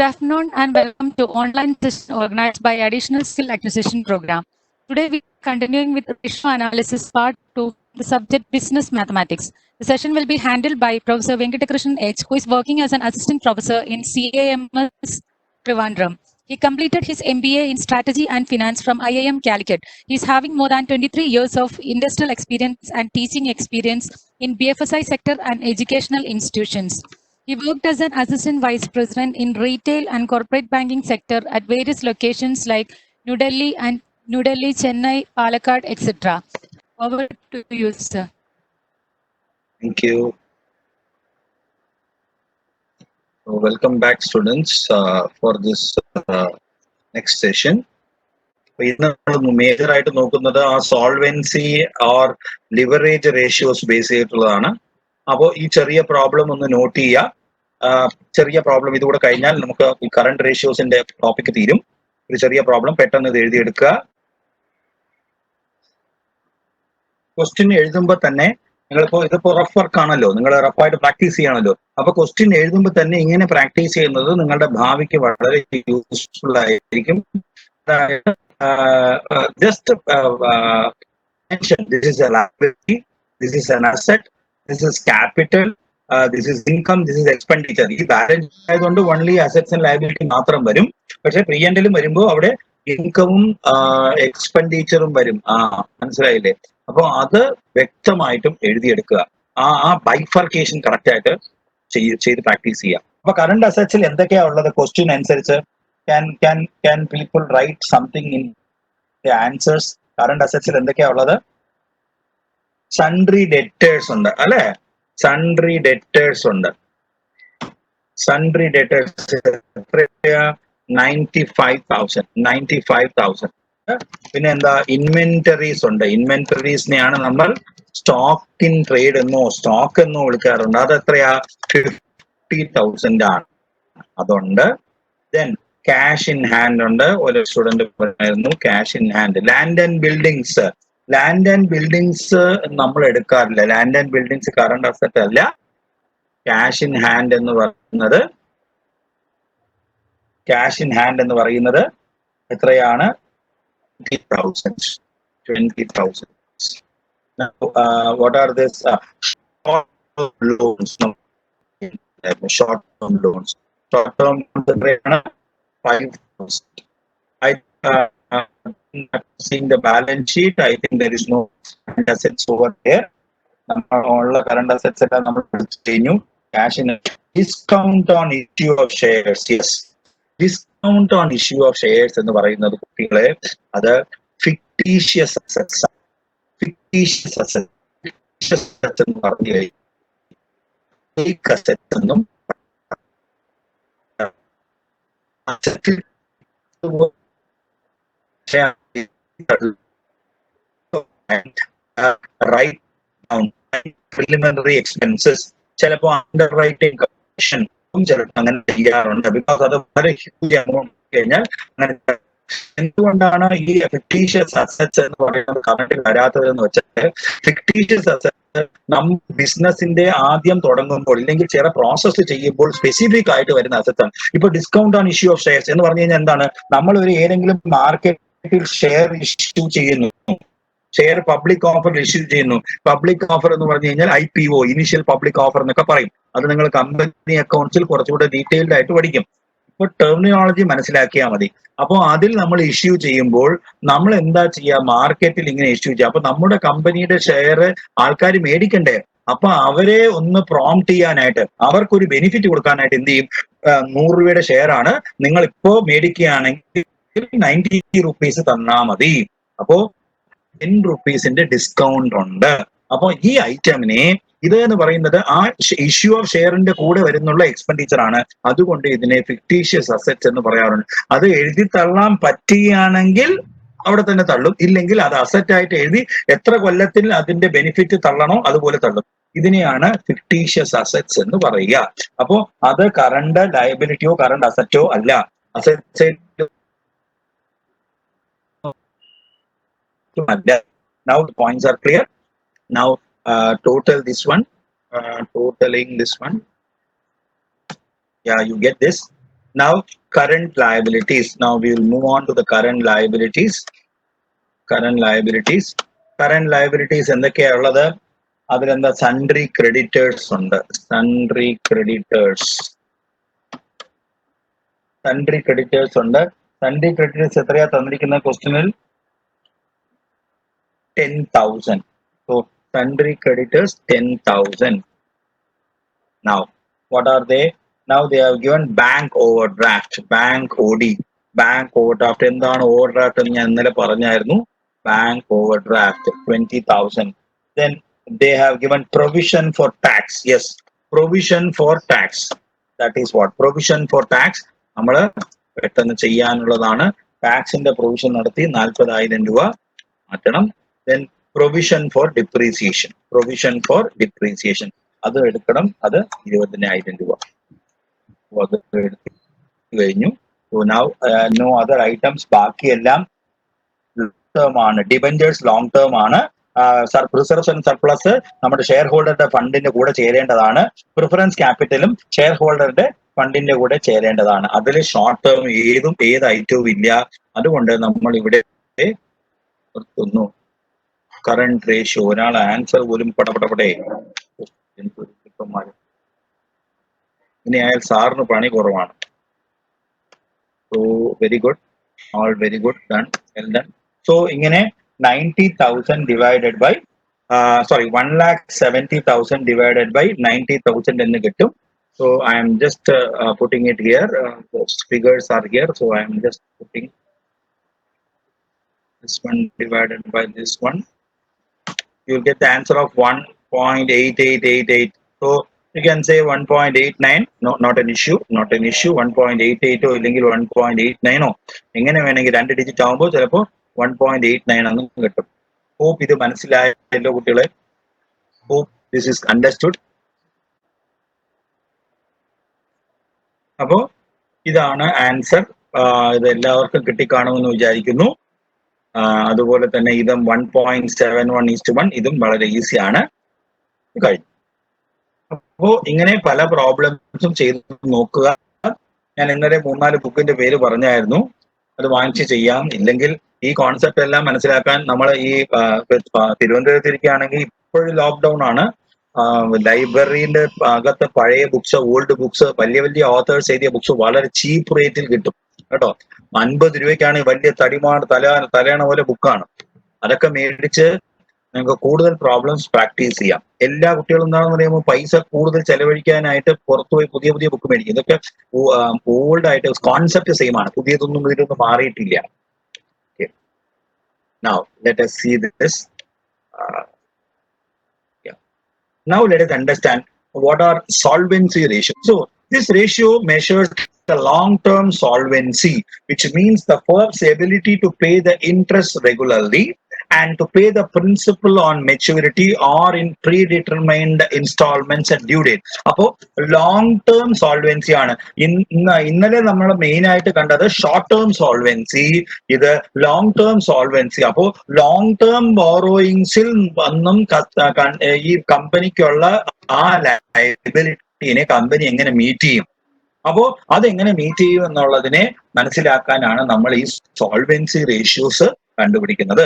afternoon and welcome to online session organized by Additional Skill Acquisition Program. Today we are continuing with ratio analysis part 2, the subject business mathematics. The session will be handled by Professor Venkatakrishnan H, who is working as an assistant professor in CAMS Trivandrum. He completed his MBA in Strategy and Finance from IIM Calicut. He is having more than 23 years of industrial experience and teaching experience in BFSI sector and educational institutions. He worked as an assistant vice president in retail and corporate banking sector at various locations like New Delhi, Chennai, Palakkad, etc. Over to you, sir. Thank you. Welcome back, students, for this next session. Major ആയിട്ട് നോക്കുന്നത് ആ solvency or leverage ratios base ചെയ്തിട്ടുള്ളതാണ്. അപ്പോൾ ഈ ചെറിയ problem ഒന്ന് not ചെയ്യുക. ചെറിയ പ്രോബ്ലം ഇതുകൂടെ കഴിഞ്ഞാൽ നമുക്ക് ഈ കറണ്ട് റേഷ്യോസിന്റെ ടോപ്പിക് തീരും. ഒരു ചെറിയ പ്രോബ്ലം പെട്ടെന്ന് ഇത് എഴുതിയെടുക്കുക. ക്വസ്റ്റ്യൻ എഴുതുമ്പോൾ തന്നെ നിങ്ങളിപ്പോ ഇതിപ്പോ റഫ് വർക്ക് ആണല്ലോ, നിങ്ങൾ റഫായിട്ട് പ്രാക്ടീസ് ചെയ്യണമല്ലോ. അപ്പൊ ക്വസ്റ്റ്യൻ എഴുതുമ്പോൾ തന്നെ ഇങ്ങനെ പ്രാക്ടീസ് ചെയ്യുന്നത് നിങ്ങളുടെ ഭാവിക്ക് വളരെ യൂസ്ഫുൾ ആയിരിക്കും. Just mention this is a liability, this is an asset, this is capital, this is income, this is expenditure. ഈ ബാലൻസ് ആയതുകൊണ്ട് ഓൺലി അസറ്റ്സ് ആൻഡ് ലയബിലിറ്റി മാത്രം വരും. പക്ഷെ പ്രീ എൻഡിലും വരുമ്പോൾ അവിടെ ഇൻകവും എക്സ്പെൻഡിച്ചറും വരും. മനസ്സിലായില്ലേ? അപ്പൊ അത് വ്യക്തമായിട്ടും എഴുതിയെടുക്കുക. ആ ബൈഫർക്കേഷൻ കറക്റ്റ് ആയിട്ട് ചെയ്ത് പ്രാക്ടീസ് ചെയ്യുക. അപ്പൊ കറണ്ട് അസറ്റ്സിൽ എന്തൊക്കെയാ ഉള്ളത്? ക്വസ്റ്റ്യൻ അനുസരിച്ച് can people write something in the answers? Current assets എന്തൊക്കെയാ ഉള്ളത്? സൺട്രി ഡെറ്റേഴ്സ് ഉണ്ട് അല്ലെ? സൺട്രി ഡെറ്റേഴ്സ് ഉണ്ട്. Sundry debtors 95,000. പിന്നെ എന്താ? ഇൻവെന്ററീസ് ഉണ്ട്. ഇൻവെന്ററീസിനെയാണ് നമ്മൾ സ്റ്റോക്ക് ഇൻ ട്രേഡ് എന്നോ സ്റ്റോക്ക് എന്നോ വിളിക്കാറുണ്ട്. അത് എത്രയാ? 50,000 ആണ്. അതുണ്ട്. ദെൻ ക്യാഷ് ഇൻ ഹാൻഡ് ഉണ്ട്. ഒരു സ്റ്റുഡന്റ് പറയുന്നു cash in hand. Land and buildings. Land and buildings നമ്മൾ എടുക്കാറില്ല. Land and buildings current asset അല്ല. ക്യാഷ് ഇൻ ഹാൻഡ് എന്ന് പറയുന്നത് എത്രയാണ്? 20,000. Now, what are this? Short-term loans. Short-term എത്രയാണ്? 5,000. Seeing the balance sheet, I think there is no assets over there. All the current assets are cash in. Discount on issue of shares. Yes, discount on issue of shares എന്ന് പറയുന്നത് കുട്ടികളെ അത് fictitious assets. Fictitious assets എന്ന് പറഞ്ഞു കഴിഞ്ഞാൽ fake assets എന്നും write down preliminary expenses. ചിലപ്പോ under writing commission ചിലപ്പോൾ അങ്ങനെ ചെയ്യാറുണ്ട്. ബിക്കോസ് അത് വളരെ ഹ്യൂജ് എമൗണ്ട് കഴിഞ്ഞാൽ അങ്ങനെ. എന്തുകൊണ്ടാണ് ഈ ഫിക്ടീഷ്യസ് അസറ്റ്സ് എന്ന് പറയുന്നത് കറണ്ടിൽ വരാത്തതെന്ന് വെച്ചാൽ, ഫിക്ടീഷ്യസ് അസറ്റ്സ് നമ്മൾ ബിസിനസിന്റെ ആദ്യം തുടങ്ങുമ്പോൾ ഇല്ലെങ്കിൽ ചില പ്രോസസ് ചെയ്യുമ്പോൾ സ്പെസിഫിക് ആയിട്ട് വരുന്ന അസറ്റ്സ് ആണ്. ഇപ്പൊ discount on issue of shares എന്ന് പറഞ്ഞു കഴിഞ്ഞാൽ എന്താണ്? നമ്മൾ ഒരു ഏതെങ്കിലും മാർക്കറ്റിൽ ഷെയർ ഇഷ്യൂ ചെയ്യുന്നു, ഷെയർ പബ്ലിക് ഓഫർ ഇഷ്യൂ ചെയ്യുന്നു. പബ്ലിക് ഓഫർ എന്ന് പറഞ്ഞു കഴിഞ്ഞാൽ IPO, ഇനിഷ്യൽ പബ്ലിക് ഓഫർ എന്നൊക്കെ പറയും. അത് നിങ്ങൾ കമ്പനി അക്കൗണ്ട്സിൽ കുറച്ചുകൂടെ ഡീറ്റെയിൽഡ് ആയിട്ട് പഠിക്കും. ഇപ്പൊ ടെർമിനോളജി മനസ്സിലാക്കിയാൽ മതി. അപ്പോൾ അതിൽ നമ്മൾ ഇഷ്യൂ ചെയ്യുമ്പോൾ നമ്മൾ എന്താ ചെയ്യുക? മാർക്കറ്റിൽ ഇങ്ങനെ ഇഷ്യൂ ചെയ്യുക. അപ്പൊ നമ്മുടെ കമ്പനിയുടെ ഷെയർ ആൾക്കാർ മേടിക്കണ്ടേ? അപ്പൊ അവരെ ഒന്ന് പ്രോംപ്റ്റ് ചെയ്യാനായിട്ട്, അവർക്കൊരു ബെനിഫിറ്റ് കൊടുക്കാനായിട്ട് എന്ത് ചെയ്യും? 100 രൂപയുടെ ഷെയർ ആണ്, നിങ്ങൾ ഇപ്പോ മേടിക്കുകയാണെങ്കിൽ 90 rupees തന്നാ മതി. അപ്പോ 10 rupeesന്റെ ഡിസ്കൗണ്ട് ഉണ്ട്. അപ്പൊ ഈ ഐറ്റമിനെ ഇത് എന്ന് പറയുന്നത് ആ ഇഷ്യൂ ഓഫ് ഷെയറിന്റെ കൂടെ വരുന്നുള്ള എക്സ്പെൻഡിച്ചർ ആണ്. അതുകൊണ്ട് ഇതിനെ ഫിക്ടീഷ്യസ് അസറ്റ്സ് എന്ന് പറയാറുണ്ട്. അത് എഴുതി തള്ളാൻ പറ്റുകയാണെങ്കിൽ അവിടെ തന്നെ തള്ളും, ഇല്ലെങ്കിൽ അത് അസറ്റ് ആയിട്ട് എഴുതി എത്ര കൊല്ലത്തിൽ അതിന്റെ ബെനിഫിറ്റ് തള്ളണോ അതുപോലെ തള്ളും. ഇതിനെയാണ് ഫിക്ടീഷ്യസ് അസറ്റ്സ് എന്ന് പറയുക. അപ്പോ അത് കറണ്ട് ലയബിലിറ്റിയോ കറണ്ട് അസറ്റോ അല്ല. Asset now the points are clear. Now total this one, totaling this one. Yeah, you get this. Now, current liabilities. Now we will move on to the current liabilities. Current liabilities എന്തൊക്കെയാ ഉള്ളത്? അതിലെന്താ sundry creditors ഉണ്ട്. Sundry creditors ഉണ്ട്. Sundry creditors എത്രയാ തന്നിരിക്കുന്ന ക്വസ്റ്റ്യനിൽ? 10,000. So sundry creditors 10,000. Now, what are they? Now they have given bank overdraft. Bank OD. Bank overdraft. എന്താണ് overdraft എന്ന് ഞാൻ ഇന്നലെ പറഞ്ഞായിരുന്നു. Bank overdraft 20,000. Then they have given provision for tax. Yes, provision for tax. That is what? Provision for tax. നമ്മൾ പെട്ടെന്ന് ചെയ്യാനുള്ളതാണ്. ടാക്സിന്റെ provision നടത്തി 40,000 രൂപ മാറ്റണം. Then provision for depreciation. Provision for depreciation. അത് എടുക്കണം. അത് 20,000 രൂപ. അത് എടുത്തു കഴിഞ്ഞു. So now no other items. ബാക്കിയെല്ലാം ടേം ആണ്. ഡിബഞ്ചേഴ്സ് ലോങ് ടേം ആണ്. റിസർവ്സ് ആൻഡ് സർപ്ലസ് നമ്മുടെ ഷെയർ ഹോൾഡറുടെ ഫണ്ടിന്റെ കൂടെ ചേരേണ്ടതാണ്. പ്രിഫറൻസ് ക്യാപിറ്റലും ഷെയർ ഹോൾഡറുടെ ഫണ്ടിന്റെ കൂടെ ചേരേണ്ടതാണ്. അതിൽ ഷോർട്ട് ടേം ഏത് ഐറ്റവും ഇല്ല. അതുകൊണ്ട് നമ്മൾ ഇവിടെ നിർത്തുന്നു. Current ratio. ഒരാൾ ആൻസർ പോലും പടപടപടേ ഇനി അയാൾ സാറിന് പണി കുറവാണ്. So very good, all very good, done, well done. So ഇങ്ങനെ 90,000 ഡിവൈഡഡ് ബൈ 1,70,000 ഡിവൈഡഡ് ബൈ 90,000 എന്ന് കിട്ടും. So I am just putting it here. Those figures are here. So I am just putting this one divided by this one. You will get the answer of 1.8888. So you can say 1.89. No, not an issue. Not an issue. 1.88 or 1.89. എങ്ങനെ വേണമെങ്കിൽ 2 digit ആകുമ്പോൾ ചിലപ്പോൾ 1.89 എന്ന് കിട്ടും. Hope ഇത് മനസ്സിലായല്ലോ കുട്ടികളെ. Hope this is understood. അപ്പോ ഇതാണ് ആൻസർ. ഇത് എല്ലാവർക്കും കിട്ടിക്കാണുമെന്ന് വിചാരിക്കുന്നു. അതുപോലെ തന്നെ ഇതും 1.71:1. ഇതും വളരെ ഈസിയാണ്. കഴിഞ്ഞു. അപ്പോ ഇങ്ങനെ പല പ്രോബ്ലംസും ചെയ്ത് നോക്കുക. ഞാൻ ഇന്നലെ 3-4 ബുക്കിന്റെ പേര് പറഞ്ഞായിരുന്നു. അത് വാങ്ങിച്ച് ചെയ്യാം. ഇല്ലെങ്കിൽ ഈ കോൺസെപ്റ്റ് എല്ലാം മനസ്സിലാക്കാൻ നമ്മൾ ഈ തിരുവനന്തപുരത്തിരിക്കുകയാണെങ്കിൽ ഇപ്പോഴും ലോക്ക്ഡൌൺ ആണ്. ലൈബ്രറിന്റെ അകത്ത് പഴയ ബുക്സ്, ഓൾഡ് ബുക്സ്, വലിയ വലിയ ഓതേഴ്സ് എഴുതിയ ബുക്സ് വളരെ ചീപ്പ് റേറ്റിൽ കിട്ടും കേട്ടോ. 50 രൂപയ്ക്കാണ് വലിയ തലയണ പോലെ ബുക്കാണ്. അതൊക്കെ മേടിച്ച് നിങ്ങൾക്ക് കൂടുതൽ പ്രോബ്ലംസ് പ്രാക്ടീസ് ചെയ്യാം. എല്ലാ കുട്ടികളും എന്താണെന്ന് പറയുമ്പോൾ പൈസ കൂടുതൽ ചെലവഴിക്കാനായിട്ട് പുറത്തുപോയി പുതിയ പുതിയ ബുക്ക് മേടിക്കും. ഇതൊക്കെ ഓൾഡ് ആയിട്ട് കോൺസെപ്റ്റ് സെയിം ആണ്. പുതിയതൊന്നും ഇതിലൊന്നും മാറിയിട്ടില്ല. Now let us see this. Now let us understand what are solvency ratios. So this ratio measures the long-term solvency, which means the firm's ability to pay the interest regularly and to pay the principal on maturity or in predetermined installments at due date. അപ്പോ long term solvency ആണ്. ഇന്നലെ നമ്മൾ main ആയിട്ട് കണ്ടത് short term solvency, ഇത് long term solvency. അപ്പോ long term ബോറോയിങ്സിൽ വന്നും ഈ കമ്പനിക്കുള്ള ആ ലയബിലിറ്റിനെ കമ്പനി എങ്ങനെ മീറ്റ് ചെയ്യും, അപ്പോ അതെങ്ങനെ മീറ്റ് ചെയ്യും എന്നുള്ളതിനെ മനസ്സിലാക്കാനാണ് നമ്മൾ ഈ സോൾവെൻസി റേഷ്യോസ് കണ്ടുപിടിക്കുന്നത്.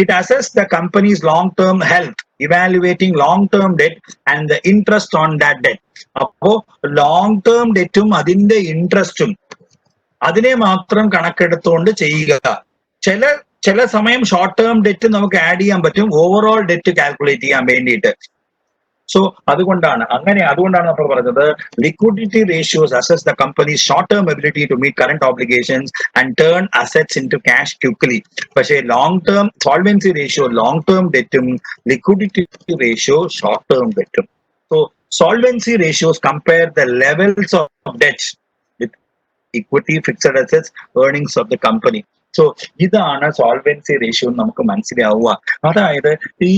It assess the company's long term health, evaluating long term debt and the interest on that debt. അപ്പോ ലോങ് ടേം ഡെറ്റും അതിന്റെ ഇൻട്രസ്റ്റും അതിനെ മാത്രം കണക്കെടുത്തുകൊണ്ട് ചെയ്യുക. ചില സമയം ഷോർട്ട് ടേം ഡെറ്റ് നമുക്ക് ആഡ് ചെയ്യാൻ പറ്റും ഓവറോൾ ഡെറ്റ് കാൽക്കുലേറ്റ് ചെയ്യാൻ വേണ്ടിയിട്ട്. സോ അതുകൊണ്ടാണ് നമ്മൾ പറഞ്ഞത് liquidity ratios assess the company's short term ability to meet current obligations and turn assets into cash quickly. പക്ഷേ long term solvency ratio long term ഡെറ്റും ലിക്വിഡിറ്റി റേഷ്യോ ഷോർട്ട് ടേം ഡെറ്റും. So solvency ratios compare the levels of debt with equity, fixed assets, earnings of the company. So ഇതാണ് solvency ratio നമുക്ക് മനസ്സിലാവുക. അതായത് ഈ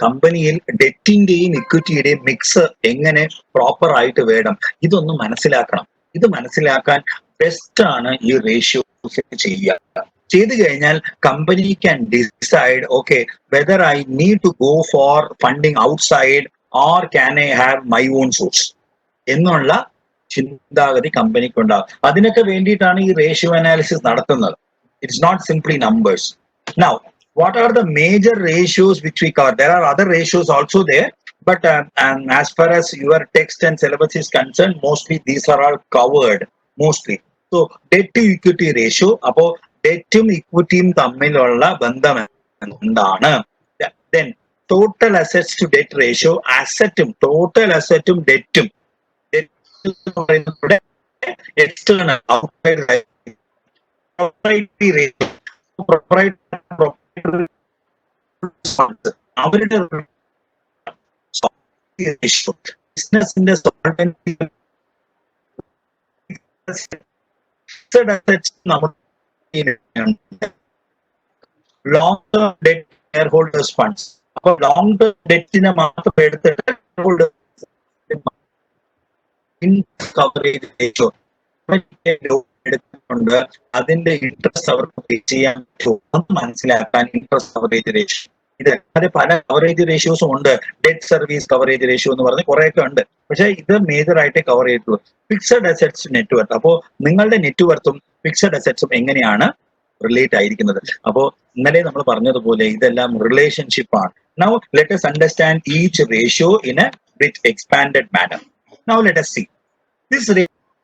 കമ്പനിയിൽ ഡെറ്റിന്റെയും ഇക്വിറ്റിയുടെയും mix എങ്ങനെ പ്രോപ്പർ ആയിട്ട് വേണം, ഇതൊന്നും മനസ്സിലാക്കണം. ഇത് മനസ്സിലാക്കാൻ ബെസ്റ്റ് ആണ് ഈ റേഷ്യോ ചെയ്യുക. ചെയ്തു കഴിഞ്ഞാൽ company can decide okay whether I need to go for funding outside or can I have my own source എന്നുള്ള ചിന്താഗതി കമ്പനിക്കുണ്ടാകും. അതിനൊക്കെ വേണ്ടിയിട്ടാണ് ഈ റേഷ്യോ അനാലിസിസ് നടത്തുന്നത്. It's not simply numbers. Now what are the major ratios which we cover? There are other ratios also there, but as far as your text and syllabus is concerned, mostly these are all covered mostly. So debt to equity ratio, appo debtum equityum തമ്മിലുള്ള ബന്ധം എന്താണ്? Then total assets to debt ratio, total assetum debtum, external outside proprietary ratio, അവരുടെ ബിസിനസിന്റെ long term debt share holders funds. അപ്പൊ long term ഡെറ്റിനെ മാത്രം എടുത്തിട്ട് coverage ratio എടുത്തിട്ടുണ്ട്, അതിന്റെ ഇൻട്രസ്റ്റ് അവർക്ക് പേ ചെയ്യാൻ പറ്റുമോ മനസ്സിലാക്കാൻ ഇൻട്രസ്റ്റ് കവറേജ് റേഷ്യോ. ഇതല്ലാതെ പല കവറേജ് റേഷ്യോസും ഉണ്ട്. ഡെറ്റ് സർവീസ് കവറേജ് റേഷ്യോ എന്ന് പറഞ്ഞ് കുറെയൊക്കെ ഉണ്ട്. പക്ഷെ ഇത് മേജർ ആയിട്ട് കവർ ചെയ്തിട്ടുള്ളൂ. Fixed assets net worth. അപ്പോൾ നിങ്ങളുടെ നെറ്റ്വർത്തും ഫിക്സഡ് അസറ്റ്സും എങ്ങനെയാണ് റിലേറ്റ് ആയിരിക്കുന്നത്? അപ്പോൾ ഇന്നലെ നമ്മൾ പറഞ്ഞതുപോലെ ഇതെല്ലാം റിലേഷൻഷിപ്പ് ആണ്. Now let us understand each ratio in a bit expanded manner. Now let us see. This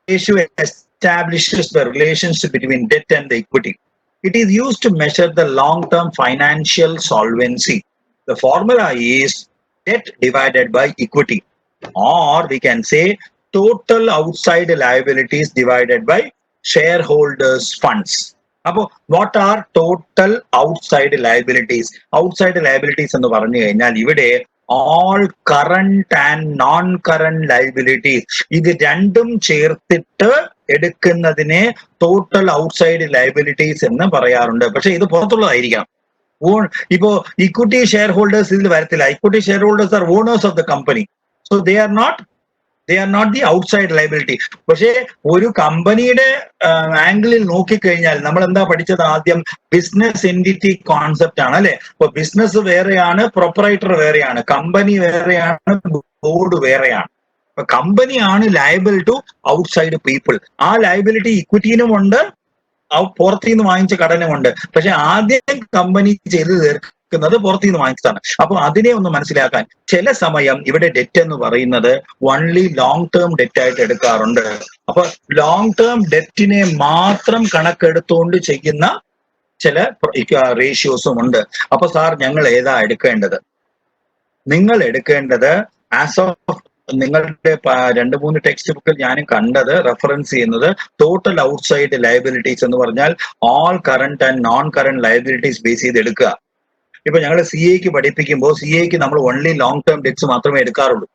ratio establishes the relationship between debt and the equity. It is used to measure the long-term financial solvency. The formula is debt divided by equity, or we can say total outside liabilities divided by shareholders funds. Appo what are total outside liabilities? Outside liabilities ennu paranju kayinal ivide all current and non-current liabilities ഇത് രണ്ടും ചേർത്തിട്ട് എടുക്കുന്നതിനെ total outside liabilities എന്ന് പറയാറുണ്ട്. പക്ഷെ ഇത് പുറത്തുള്ളതായിരിക്കണം. ഇപ്പോ equity share holders ഇതിൽ വരത്തില്ല. Equity share holders are owners of the company, so they are not the outside liability. പക്ഷേ ഒരു കമ്പനിയുടെ ആംഗിളിൽ നോക്കിക്കഴിഞ്ഞാൽ നമ്മൾ എന്താ പഠിച്ചത്? ആദ്യം ബിസിനസ് എൻറ്റിറ്റി കോൺസെപ്റ്റ് ആണ് അല്ലെ. അപ്പൊ ബിസിനസ് വേറെയാണ്, പ്രൊപ്പറേറ്റർ വേറെയാണ്, കമ്പനി വേറെയാണ്, ബോർഡ് വേറെയാണ്. അപ്പൊ കമ്പനിയാണ് ലയബിൾ ടു ഔട്ട്സൈഡ് പീപ്പിൾ. ആ ലയബിലിറ്റി ഇക്വിറ്റിനും ഉണ്ട്, പുറത്തുനിന്ന് വാങ്ങിച്ച കടനുമുണ്ട്. പക്ഷെ ആദ്യം കമ്പനി ചെയ്ത് തീർക്കുന്നത് പുറത്തുനിന്ന് വാങ്ങിച്ചതാണ്. അപ്പൊ അതിനെ ഒന്ന് മനസ്സിലാക്കാൻ ചില സമയം ഇവിടെ ഡെറ്റ് എന്ന് പറയുന്നത് ഓൺലി ലോങ് ടേം ഡെറ്റ് ആയിട്ട് എടുക്കാറുണ്ട്. അപ്പൊ ലോങ് ടേം ഡെറ്റിനെ മാത്രം കണക്കെടുത്തുകൊണ്ട് ചെയ്യുന്ന ചില റേഷ്യോസും ഉണ്ട്. അപ്പൊ സാർ ഞങ്ങൾ ഏതാ എടുക്കേണ്ടത്? നിങ്ങൾ എടുക്കേണ്ടത് ആസ് ഓഫ് നിങ്ങളുടെ 2-3 ടെക്സ്റ്റ് ബുക്കിൽ ഞാൻ കണ്ടത് റെഫറൻസ് ചെയ്യുന്നത് ടോട്ടൽ ഔട്ട്സൈഡ് ലയബിലിറ്റീസ് എന്ന് പറഞ്ഞാൽ all current and non current liabilities base ചെയ്ത് എടുക്കുക. ഇപ്പൊ ഞങ്ങൾ CA പഠിപ്പിക്കുമ്പോൾ CA നമ്മൾ ഓൺലി ലോങ് ടേം ഡെറ്റ്സ് മാത്രമേ എടുക്കാറുള്ളൂ.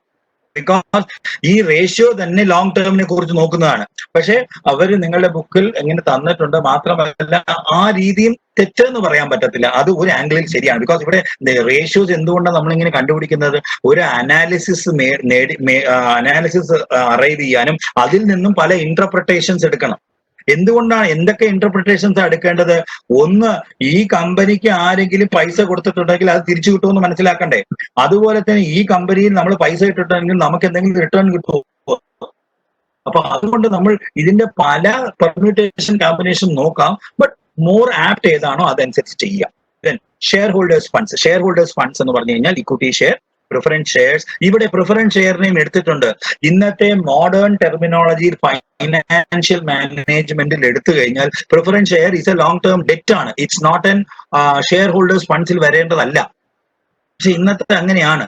ബിക്കോസ് ഈ റേഷ്യോ തന്നെ ലോങ് ടേമിനെ കുറിച്ച് നോക്കുന്നതാണ്. പക്ഷെ അവര് നിങ്ങളുടെ ബുക്കിൽ എങ്ങനെ തന്നിട്ടുണ്ട്. മാത്രമല്ല ആ രീതിയും തെറ്റെന്ന് പറയാൻ പറ്റത്തില്ല. അത് ഒരു ആംഗിളിൽ ശരിയാണ്. ബിക്കോസ് ഇവിടെ റേഷ്യോസ് എന്തുകൊണ്ടാണ് നമ്മളിങ്ങനെ കണ്ടുപിടിക്കുന്നത്? ഒരു അനാലിസിസ് അറൈവ് ചെയ്യാനും അതിൽ നിന്നും പല ഇന്റർപ്രിട്ടേഷൻസ് എടുക്കണം. എന്തുകൊണ്ടാണ് എന്തൊക്കെ ഇന്റർപ്രിട്ടേഷൻസ് എടുക്കേണ്ടത്? ഒന്ന്, ഈ കമ്പനിക്ക് ആരെങ്കിലും പൈസ കൊടുത്തിട്ടുണ്ടെങ്കിൽ അത് തിരിച്ചു കിട്ടുമെന്ന് മനസ്സിലാക്കണ്ടേ? അതുപോലെ തന്നെ ഈ കമ്പനിയിൽ നമ്മൾ പൈസ ഇട്ടിട്ടുണ്ടെങ്കിൽ നമുക്ക് എന്തെങ്കിലും റിട്ടേൺ കിട്ടുമോ? അപ്പൊ അതുകൊണ്ട് നമ്മൾ ഇതിന്റെ പല പെർമ്യൂട്ടേഷൻ കോമ്പിനേഷൻ നോക്കാം. ബട്ട് മോർ ആപ്റ്റ് ഏതാണോ അതനുസരിച്ച് ചെയ്യാം. Then share holders funds. Share holders funds എന്ന് പറഞ്ഞു കഴിഞ്ഞാൽ ഇക്വിറ്റി ഷെയർ, പ്രിഫറൻസ് ഷെയർസ്. ഇവിടെ പ്രിഫറൻസ് ഷെയറിനെയും എടുത്തിട്ടുണ്ട്. ഇന്നത്തെ മോഡേൺ ടെർമിനോളജിയിൽ ഫൈനാൻഷ്യൽ മാനേജ്മെന്റിൽ എടുത്തു കഴിഞ്ഞാൽ preference share is a long term debt ആണ്. It's not in shareholders ഫണ്ട്സിൽ വരേണ്ടതല്ല. പക്ഷെ ഇന്നത്തെ അങ്ങനെയാണ്.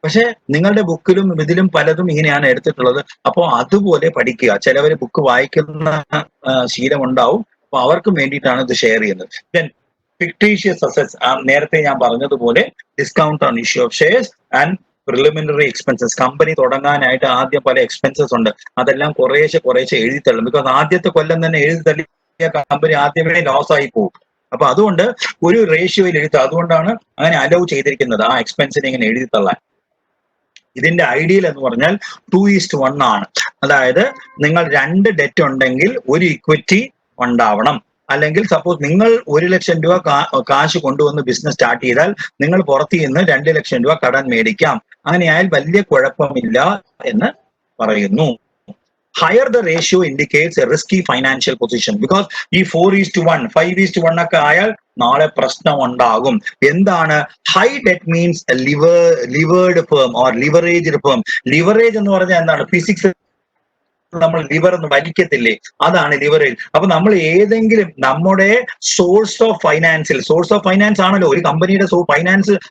പക്ഷെ നിങ്ങളുടെ ബുക്കിലും ഇതിലും പലതും ഇങ്ങനെയാണ് എടുത്തിട്ടുള്ളത്. അപ്പോൾ അതുപോലെ പഠിക്കുക. ചിലവർ ബുക്ക് വായിക്കുന്ന ശീലമുണ്ടാവും. അപ്പൊ അവർക്കും വേണ്ടിയിട്ടാണ് ഇത് ഷെയർ ചെയ്യുന്നത്. Then fictitious assets. നേരത്തെ ഞാൻ പറഞ്ഞതുപോലെ discount on issue of shares and preliminary expenses. Company തുടങ്ങാനായിട്ട് ആദ്യം പല എക്സ്പെൻസസ് ഉണ്ട്. അതെല്ലാം കുറേശ്ശെ എഴുതി തള്ളും. ബിക്കോസ് ആദ്യത്തെ കൊല്ലം തന്നെ എഴുതി തള്ളിയ കമ്പനി ആദ്യമേ ലോസ് ആയി പോകും. അപ്പൊ അതുകൊണ്ട് ഒരു റേഷ്യോയിൽ എഴുതുക. അതുകൊണ്ടാണ് അങ്ങനെ അലൗ ചെയ്തിരിക്കുന്നത് ആ എക്സ്പെൻസിനെ ഇങ്ങനെ എഴുതി തള്ളാൻ. ഇതിന്റെ ഐഡിയൽ എന്ന് പറഞ്ഞാൽ 2:1 ആണ്. അതായത് നിങ്ങൾ 2 ഡെറ്റ് ഉണ്ടെങ്കിൽ ഒരു ഇക്വിറ്റി ഉണ്ടാവണം. അല്ലെങ്കിൽ സപ്പോസ് നിങ്ങൾ 1 ലക്ഷം രൂപ കാശ് കൊണ്ടുവന്ന് ബിസിനസ് സ്റ്റാർട്ട് ചെയ്താൽ നിങ്ങൾ പുറത്തു നിന്ന് 2 ലക്ഷം രൂപ കടം മേടിക്കാം. അങ്ങനെയായാൽ വലിയ കുഴപ്പമില്ല എന്ന് പറയുന്നു. Higher the ratio indicates a risky financial position because ഈ 4:1, 5:1 ഒക്കെ ആയാൽ നാളെ പ്രശ്നം ഉണ്ടാകും. എന്താണ് high debt means levered firm or leveraged firm. Leverage എന്ന് പറഞ്ഞാൽ എന്താണ്? ഫിസിക്സ് നമ്മൾ ലിവർ ഒന്ന് വലിക്കത്തില്ലേ, അതാണ് ലിവറേജ്. അപ്പൊ നമ്മൾ ഏതെങ്കിലും നമ്മുടെ സോഴ്സ് ഓഫ് ഫൈനാൻസ് ആണല്ലോ ഒരു കമ്പനിയുടെ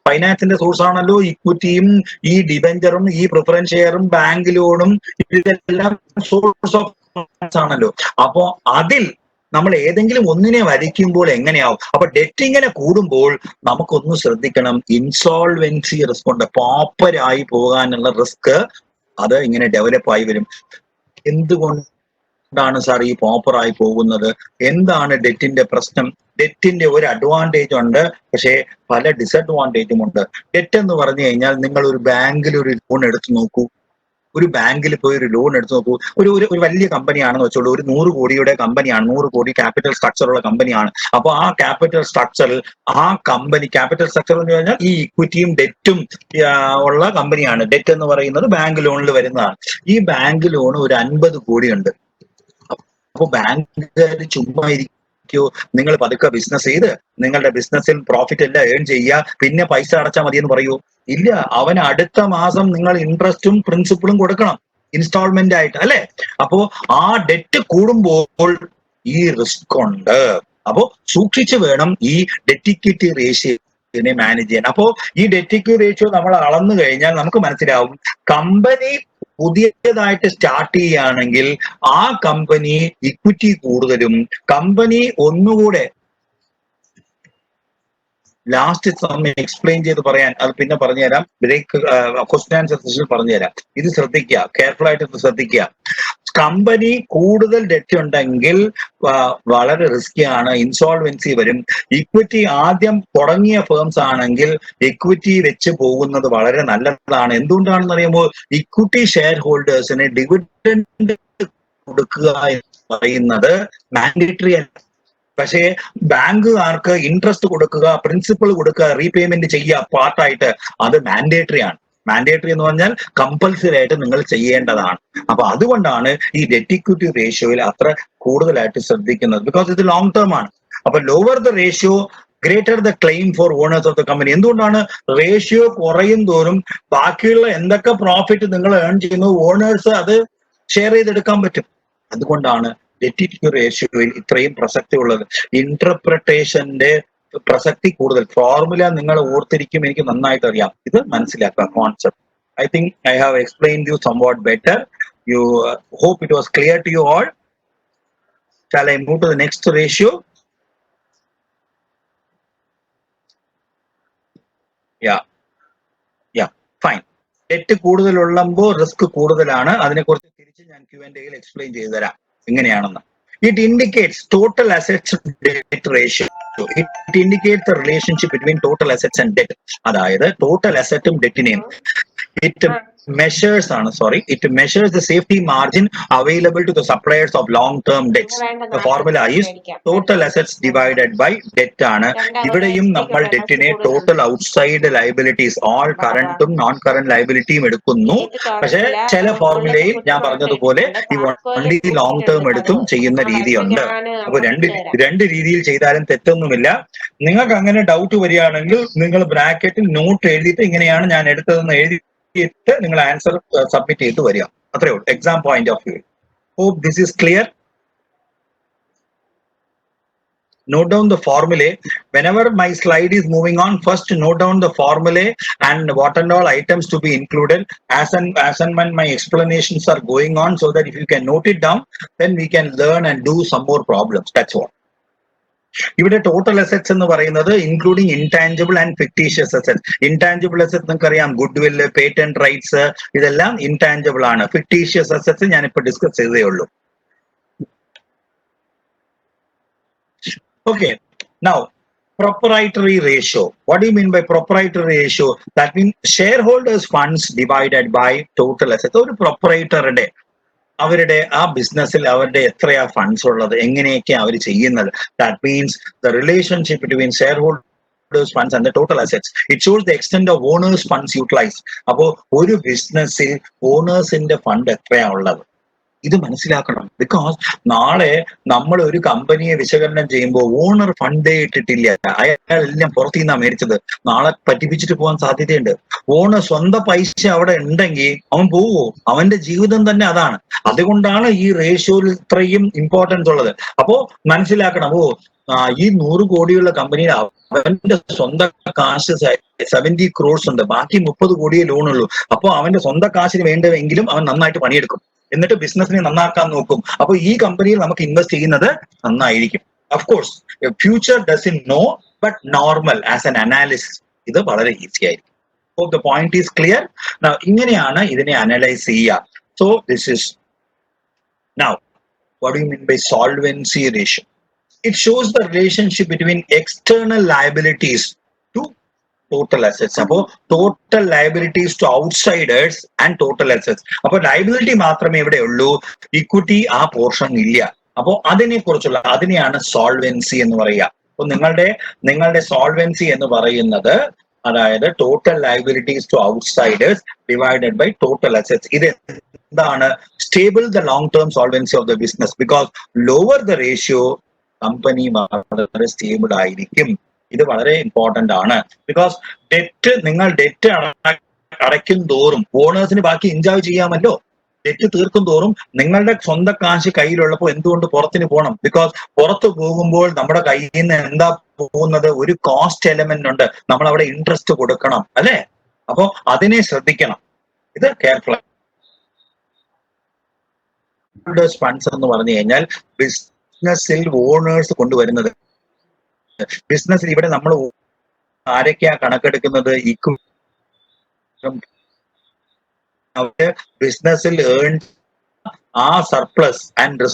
ഫൈനാൻസിന്റെ സോഴ്സ് ആണല്ലോ ഇക്വിറ്റിയും ഈ ഡിബെഞ്ചറും ഈ പ്രിഫറൻസ് ഷെയറും ബാങ്ക് ലോണും, ഇതെല്ലാം സോഴ്സ് ഓഫ് ഫൈനാൻസ് ആണല്ലോ. അപ്പോ അതിൽ നമ്മൾ ഏതെങ്കിലും ഒന്നിനെ വലിക്കുമ്പോൾ എങ്ങനെയാവും? അപ്പൊ ഡെറ്റ് ഇങ്ങനെ കൂടുമ്പോൾ നമുക്കൊന്ന് ശ്രദ്ധിക്കണം, ഇൻസോൾവെൻസി റിസ്ക് ഉണ്ട്, പോപ്പരായി പോകാനുള്ള റിസ്ക് അത് ഇങ്ങനെ ഡെവലപ്പ് ആയി വരും. എന്തുകൊണ്ടാണ് സാർ ഈ പോപ്പറായി പോകുന്നത്? എന്താണ് ഡെറ്റിന്റെ പ്രശ്നം? ഡെറ്റിന്റെ ഒരു അഡ്വാൻറ്റേജ് ഉണ്ട്, പക്ഷേ പല ഡിസഡ്വാൻറ്റേജും ഉണ്ട്. ഡെറ്റ് എന്ന് പറഞ്ഞു കഴിഞ്ഞാൽ നിങ്ങൾ ഒരു ബാങ്കിൽ ഒരു ലോൺ എടുത്തു നോക്കൂ, ഒരു ബാങ്കിൽ പോയി ഒരു ലോൺ എടുത്തു നോക്കൂ. ഒരു വലിയ കമ്പനിയാണെന്ന് വെച്ചോളൂ, ഒരു 100 കോടിയുടെ കമ്പനിയാണ്, 100 കോടി ക്യാപിറ്റൽ സ്ട്രക്ചർ ഉള്ള കമ്പനിയാണ്. അപ്പൊ ആ ക്യാപിറ്റൽ സ്ട്രക്ചർ എന്ന് പറഞ്ഞാൽ ഈ ഇക്വിറ്റിയും ഡെറ്റും ഉള്ള കമ്പനിയാണ്. ഡെറ്റ് എന്ന് പറയുന്നത് ബാങ്ക് ലോണിൽ വരുന്നതാണ്. ഈ ബാങ്ക് ലോൺ ഒരു 50 കോടിയുണ്ട്. അപ്പൊ ബാങ്കുകാർ ചുമ്മാ ഇരിക്കോ? നിങ്ങൾ പതുക്കെ ബിസിനസ് ചെയ്ത് നിങ്ങളുടെ ബിസിനസ്സിൽ പ്രോഫിറ്റ് എല്ലാം ഏൺ ചെയ്യുക, പിന്നെ പൈസ അടച്ചാൽ മതി എന്ന് പറയൂ? ഇല്ല, അവന് അടുത്ത മാസം നിങ്ങൾ ഇൻട്രസ്റ്റും പ്രിൻസിപ്പിളും കൊടുക്കണം ഇൻസ്റ്റാൾമെന്റ് ആയിട്ട്, അല്ലെ? അപ്പോ ആ ഡെറ്റ് കൂടുമ്പോൾ ഈ റിസ്ക് ഉണ്ട്. അപ്പോ സൂക്ഷിച്ച് വേണം ഈ ഡെറ്റ് ഇക്വിറ്റി റേഷ്യോനെ മാനേജ് ചെയ്യാൻ. അപ്പോ ഈ ഡെറ്റ് ഇക്വിറ്റി റേഷ്യോ നമ്മൾ അളന്നു കഴിഞ്ഞാൽ നമുക്ക് മനസ്സിലാവും, കമ്പനി പുതിയതായിട്ട് സ്റ്റാർട്ട് ചെയ്യുകയാണെങ്കിൽ ആ കമ്പനി ഇക്വിറ്റി കൂടുതലും, കമ്പനി ഒന്നുകൂടെ ലാസ്റ്റ് സമയം എക്സ്പ്ലെയിൻ ചെയ്ത് പറയാൻ, അത് പിന്നെ പറഞ്ഞുതരാം, ബ്രേക്ക് ക്വസ്റ്റ്യൻ ആൻസർ സെഷനിൽ പറഞ്ഞുതരാം. ഇത് ശ്രദ്ധിക്കുക, കെയർഫുൾ ആയിട്ട് ശ്രദ്ധിക്കുക. കമ്പനി കൂടുതൽ ഡെറ്റ് ഉണ്ടെങ്കിൽ വളരെ റിസ്കി ആണ്, ഇൻസോൾവെൻസി വരും. ഇക്വിറ്റി ആദ്യം തുടങ്ങിയ ഫേംസ് ആണെങ്കിൽ ഇക്വിറ്റി വെച്ച് പോകുന്നത് വളരെ നല്ലതാണ്. എന്തുകൊണ്ടാണെന്ന് അറിയുമ്പോൾ ഇക്വിറ്റി ഷെയർ ഹോൾഡേഴ്സിന് ഡിവിഡൻഡ് കൊടുക്കുക എന്ന് പറയുന്നത് മാൻഡേറ്ററി അല്ല. പക്ഷേ ബാങ്കുകാർക്ക് ഇൻട്രസ്റ്റ് കൊടുക്കുക, പ്രിൻസിപ്പൾ കൊടുക്കുക, റീപേയ്മെന്റ് ചെയ്യുക പാർട്ടായിട്ട്, അത് മാൻഡേറ്ററി ആണ്. മാൻഡേറ്ററി എന്ന് പറഞ്ഞാൽ കമ്പൽസറി ആയിട്ട് നിങ്ങൾ ചെയ്യേണ്ടതാണ്. അപ്പൊ അതുകൊണ്ടാണ് ഈ ഡെറ്റ് ഇക്വിറ്റി റേഷ്യോയിൽ അത്ര കൂടുതലായിട്ട് ശ്രദ്ധിക്കുന്നത്, ബിക്കോസ് ഇത് ലോങ് ടേം ആണ്. അപ്പൊ lower the ratio greater the claim for owners of the company. എന്തുകൊണ്ടാണ്? റേഷ്യോ കുറയും തോറും ബാക്കിയുള്ള എന്തൊക്കെ പ്രോഫിറ്റ് നിങ്ങൾ ഏൺ ചെയ്യുന്നു ഓണേഴ്സ് അത് ഷെയർ ചെയ്തെടുക്കാൻ പറ്റും. അതുകൊണ്ടാണ് ഡെറ്റ് ഇക്വിറ്റി റേഷ്യോയിൽ ഇത്രയും പ്രസക്തി ഉള്ളത്. ഇന്റർപ്രിട്ടേഷന്റെ പ്രസക്തി കൂടുതൽ. ഫോർമുല നിങ്ങൾ ഓർത്തിരിക്കും, എനിക്ക് നന്നായിട്ട് അറിയാം. ഇത് മനസ്സിലാക്കുക concept. I think I have explained you somewhat better. You hope it was clear to you all. Shall I move to the next ratio? Yeah, fine. Debt കൂടുതലുള്ളപ്പോൾ റിസ്ക് കൂടുതലാണ്. അതിനെക്കുറിച്ച് തിരിച്ച് ഞാൻ Q&Aയിൽ എക്സ്പ്ലെയിൻ ചെയ്തു തരാം എങ്ങനെയാണെന്ന്. It indicates total assets debt ratio. It indicates the relationship between total assets and debt. അതായത് ടോട്ടൽ അസറ്റും ഡെറ്റിനെയും it measures the safety margin available to the suppliers of long-term debts. The formula is total assets divided by debt ആണ്. ഇവിടെയും നമ്മൾ ഡെറ്റിനെ total outside liabilities, all കറന്റും non current ലയബിലിറ്റിയും എടുക്കുന്നു. പക്ഷെ ചില ഫോർമുലയിൽ ഞാൻ പറഞ്ഞതുപോലെ ഈ ഓൺലി ലോങ് ടേം എടുത്തും ചെയ്യുന്ന രീതിയുണ്ട്. അപ്പൊ രണ്ട് രീതിയിൽ ചെയ്താലും തെറ്റൊന്നുമില്ല. നിങ്ങൾക്ക് അങ്ങനെ ഡൗട്ട് വരികയാണെങ്കിൽ നിങ്ങൾ ബ്രാക്കറ്റിൽ നോട്ട് എഴുതിയിട്ട് ഇങ്ങനെയാണ് ഞാൻ എടുത്തതെന്ന് എഴുതി നിങ്ങൾ ആൻസർ സബ്മിറ്റ് ചെയ്ത് വരിക. അത്രേ ഉള്ളൂ. Exam point of view. Hope this is clear. Note down the formulae. Whenever my slide is moving on, first note down the formulae and what and all items to be included as and when my explanations are going on, so that if you can note it down, then we can learn and do some more problems. That's all. ഇവിടെ total assets എന്ന് പറയുന്നത് including intangible and fictitious assets. Intangible asset നിങ്ങൾക്ക് അറിയാം, good വില്ല്, patent rights, ഇതെല്ലാം intangible ആണ്. Fictitious assets ഞാനിപ്പോ discuss ചെയ്തേ ഉള്ളൂ. Okay, now proprietary ratio. What do you mean by proprietary ratio? That means shareholders funds divided by total assets. ഒരു പ്രൊപ്പറേറ്ററുടെ അവരുടെ ആ ബിസിനസ്സിൽ അവരുടെ എത്രയാ ഫണ്ട്സ് ഉള്ളത്, എങ്ങനെയൊക്കെ അവർ ചെയ്യുന്നത്. That means the relationship between shareholders funds and the total assets. It shows the extent of owners funds utilized. അപ്പോ ഒരു ബിസിനസ്സിൽ ഓണേഴ്സിന്റെ ഫണ്ട് എത്രയാ ഉള്ളത്, ഇത് മനസ്സിലാക്കണം. ബിക്കോസ് നാളെ നമ്മൾ ഒരു കമ്പനിയെ വിശകലനം ചെയ്യുമ്പോൾ ഓണർ ഫണ്ടേ ഇട്ടിട്ടില്ല, അയാളെല്ലാം പുറത്തു നിന്നാ മേടിച്ചത്, നാളെ പറ്റിപ്പിച്ചിട്ട് പോകാൻ സാധ്യതയുണ്ട്. ഓണർ സ്വന്തം പൈസ അവിടെ ഉണ്ടെങ്കിൽ അവൻ പോവോ? അവന്റെ ജീവിതം തന്നെ അതാണ്. അതുകൊണ്ടാണ് ഈ റേഷ്യോയിൽ ഇത്രയും ഇമ്പോർട്ടൻസ് ഉള്ളത്. അപ്പോ മനസ്സിലാക്കണം, ഈ 100 കോടിയുള്ള കമ്പനിയിൽ അവന്റെ സ്വന്തം കാശ് 70 crores ഉണ്ട്, ബാക്കി 30 കോടിയെ ലോണുള്ളൂ. അപ്പൊ അവന്റെ സ്വന്തം കാശിന് വേണ്ടവെങ്കിലും അവൻ നന്നായിട്ട് പണിയെടുക്കും, എന്നിട്ട് ബിസിനസിനെ നന്നാക്കാൻ നോക്കും. അപ്പൊ ഈ കമ്പനിയിൽ നമുക്ക് ഇൻവെസ്റ്റ് ചെയ്യുന്നത് നന്നായിരിക്കും. Of course future doesn't know, but normal as an analysis ഇത് വളരെ ഈസി ആയിരിക്കും. So the point is clear. Now ഇങ്ങനെയാണ് ഇതിനെ അനലൈസ് ചെയ്യുക. So this is now what do you mean by solvency ratio? It shows the relationship between external liabilities to total assets. അപ്പോ total liabilities to outsiders and total assets. അപ്പൊ liability മാത്രമേ ഇവിടെ ഉള്ളൂ, equity ആ portion ഇല്ല. അപ്പോ അതിനെയാണ് solvency എന്ന് പറയുക. അപ്പൊ നിങ്ങളുടെ സോൾവെൻസി എന്ന് പറയുന്നത് അതായത് total liabilities to outsiders divided by total assets. ഇത് എന്താണ്? Stable the long term solvency of the business. Because lower the ratio company വളരെ സ്റ്റേബിൾ ആയിരിക്കും. ഇത് വളരെ ഇമ്പോർട്ടന്റ് ആണ്. ബിക്കോസ് നിങ്ങൾ ഡെറ്റ് അടയ്ക്കും തോറും ഓണേഴ്സിന് ബാക്കി എൻജോയ് ചെയ്യാമല്ലോ. ഡെറ്റ് തീർക്കും തോറും നിങ്ങളുടെ സ്വന്തം കാശ് കയ്യിലുള്ളപ്പോൾ എന്തുകൊണ്ട് പുറത്തിന് പോകണം? ബിക്കോസ് പുറത്ത് പോകുമ്പോൾ നമ്മുടെ കയ്യിൽ നിന്ന് എന്താ പോകുന്നത്? ഒരു കോസ്റ്റ് എലമെന്റ് ഉണ്ട്, നമ്മൾ അവിടെ ഇൻട്രസ്റ്റ് കൊടുക്കണം, അല്ലെ? അപ്പോ അതിനെ ശ്രദ്ധിക്കണം. ഇത് കെയർഫുൾ. ഫണ്ട്സ് എന്ന് പറഞ്ഞു കഴിഞ്ഞാൽ ബിസിനസ്സിൽ ഓണേഴ്സ് കൊണ്ടുവരുന്നത്. ബിസിനസ്സിൽ ഇവിടെ നമ്മൾ ആരൊക്കെയാ കണക്കെടുക്കുന്നത്? ബിസിനസ്സിൽ ഏൺ ആ സർപ്ലസ് ആൻഡ്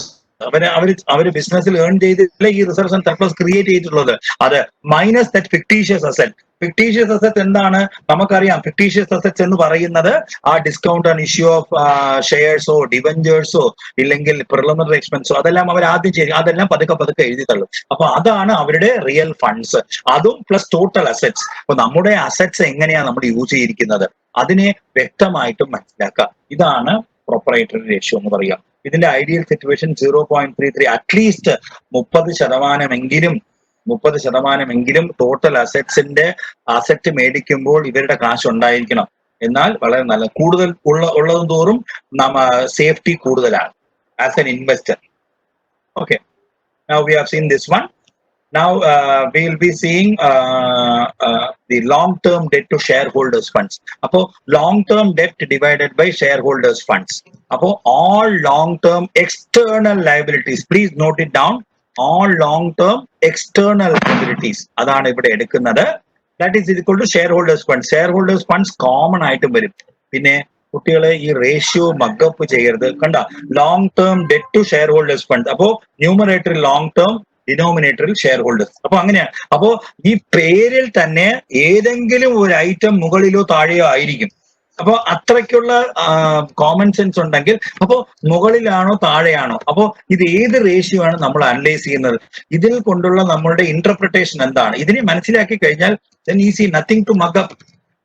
അവര് ബിസിനസ്സിൽ ഏൺ ചെയ്തിട്ടില്ല ഈ റിസർവ്സ് ആൻഡ് സർപ്ലസ് ക്രിയേറ്റ് ചെയ്തിട്ടുള്ളത്. അത് minus that fictitious asset. Fictitious asset എന്താണ്? നമുക്കറിയാം. ഫിക്ടീഷ്യസ് അസറ്റ്സ് എന്ന് പറയുന്നത് ആ ഡിസ്കൗണ്ട് ഓൺ ഇഷ്യൂ ഓഫ് ഷെയർസോ ഡിവഞ്ചേഴ്സോ ഇല്ലെങ്കിൽ പ്രിലിമിനറി എക്സ്പെൻസോ അതെല്ലാം അവർ ആദ്യം ചെയ്യും, അതെല്ലാം പതുക്കെ എഴുതി തള്ളും. അപ്പൊ അതാണ് അവരുടെ റിയൽ ഫണ്ട്സ്. അതും പ്ലസ് ടോട്ടൽ അസറ്റ്സ്. അപ്പൊ നമ്മുടെ അസറ്റ്സ് എങ്ങനെയാണ് നമ്മൾ യൂസ് ചെയ്തിരിക്കുന്നത് അതിനെ വ്യക്തമായിട്ടും മനസ്സിലാക്കുക. ഇതാണ് പ്രൊപ്പറേറ്ററി റേഷ്യോ എന്ന് പറയുക. ഇതിന്റെ ideal situation 0.33, at least 30% total asset മേടിക്കുമ്പോൾ ഇവരുടെ കാശ് ഉണ്ടായിരിക്കണം. എന്നാൽ വളരെ നല്ല കൂടുതൽ ഉള്ളതും തോറും സേഫ്റ്റി കൂടുതലാണ് as an investor. Okay, now we have seen this one. Now we will be seeing the long-term debt to shareholders funds. Apo long-term debt divided by shareholders funds. Apo all long-term external liabilities. Please note it down. All long-term external liabilities. Adana ivide edukkunnathu. That is equal to shareholders funds. Shareholders funds common ആയിട്ട് വരും. പിന്നെ കുട്ടികളെ ഈ ratio mug up ചെയ്യരുത്. കണ്ട, long term debt to share holders fund. അപ്പോ ന്യൂമറേറ്ററിൽ long term, ഡിനോമിനേറ്ററിൽ ഷെയർ ഹോൾഡേഴ്സ്. അപ്പൊ അങ്ങനെയാണ്. അപ്പോ ഈ പേരിൽ തന്നെ ഏതെങ്കിലും ഒരു ഐറ്റം മുകളിലോ താഴെയോ ആയിരിക്കും. അപ്പൊ അത്രയ്ക്കുള്ള കോമൺ സെൻസ് ഉണ്ടെങ്കിൽ അപ്പോ മുകളിലാണോ താഴെയാണോ, അപ്പോ ഇത് ഏത് റേഷ്യോ ആണ് നമ്മൾ അനലൈസ് ചെയ്യുന്നത്, ഇതിൽ കൊണ്ടുള്ള നമ്മളുടെ ഇന്റർപ്രിട്ടേഷൻ എന്താണ്, ഇതിനെ മനസ്സിലാക്കി കഴിഞ്ഞാൽ then easy, nothing to mug up.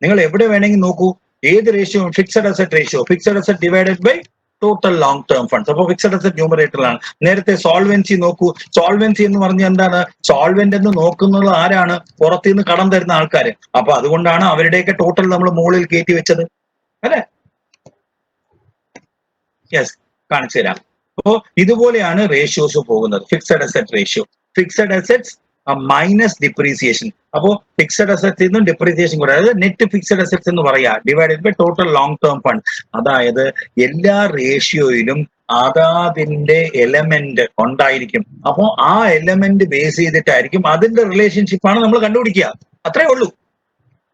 നിങ്ങൾ എവിടെ വേണമെങ്കിൽ നോക്കൂ, ഏത് റേഷ്യോ? Fixed asset ratio. Fixed asset divided by total long term funds. അപ്പൊ ഫിക്സഡ് അസറ്റ് ന്യൂമറേറ്ററിലാണ്. നേരത്തെ സോൾവെൻസി നോക്കൂ. സോൾവെൻസി എന്ന് പറഞ്ഞാൽ എന്താണ്? സോൾവെന്റ് എന്ന് നോക്കുന്നത് ആരാണ്? പുറത്തുനിന്ന് കടം തരുന്ന ആൾക്കാർ. അപ്പൊ അതുകൊണ്ടാണ് അവരുടെയൊക്കെ ടോട്ടൽ നമ്മൾ മുകളിൽ കയറ്റി വെച്ചത്, അല്ലെ? യെസ്, കാണിച്ചു തരാം. അപ്പോ ഇതുപോലെയാണ് റേഷ്യോസ് പോകുന്നത്. Fixed asset ratio, fixed assets minus depreciation. അപ്പോ ഫിക്സഡ് അസറ്റ്സിൽ നിന്നും ഡിപ്രീസിയേഷൻ കൂടെ, അതായത് നെറ്റ് ഫിക്സഡ് അസറ്റ്സ് എന്ന് പറയാ, divided by total long term fund. അതായത് എല്ലാ റേഷ്യോയിലും അതാതിന്റെ എലമെന്റ് ഉണ്ടായിരിക്കും. അപ്പോ ആ എലമെന്റ് ബേസ് ചെയ്തിട്ടായിരിക്കും അതിന്റെ റിലേഷൻഷിപ്പാണ് നമ്മൾ കണ്ടുപിടിക്കുക. അത്രേ ഉള്ളൂ.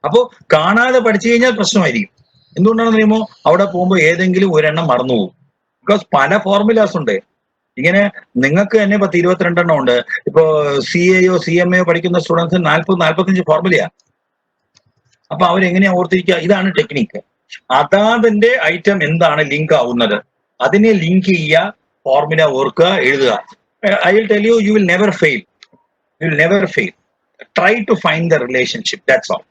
അപ്പോ കാണാതെ പഠിച്ചു കഴിഞ്ഞാൽ പ്രശ്നമായിരിക്കും. എന്തുകൊണ്ടാണെന്ന് അറിയുമോ? അവിടെ പോകുമ്പോൾ ഏതെങ്കിലും ഒരെണ്ണം മറന്നുപോകും. ബിക്കോസ് പല ഫോർമുലാസ് ഉണ്ട്. ഇങ്ങനെ നിങ്ങൾക്ക് തന്നെ 10-22 ഉണ്ട്. ഇപ്പോ CAO CMAO പഠിക്കുന്ന സ്റ്റുഡൻസ് 40-45 ഫോർമുലയാ. അപ്പൊ അവരെങ്ങനെയാ ഓർത്തിരിക്കുക? ഇതാണ് ടെക്നിക്ക്. അതാതിന്റെ ഐറ്റം എന്താണ് ലിങ്ക് ആവുന്നത് അതിനെ ലിങ്ക് ചെയ്യുക, ഫോർമുല ഓർക്കുക, എഴുതുക. I will tell you, you will never fail. You will never fail. Try to find the relationship, that's all.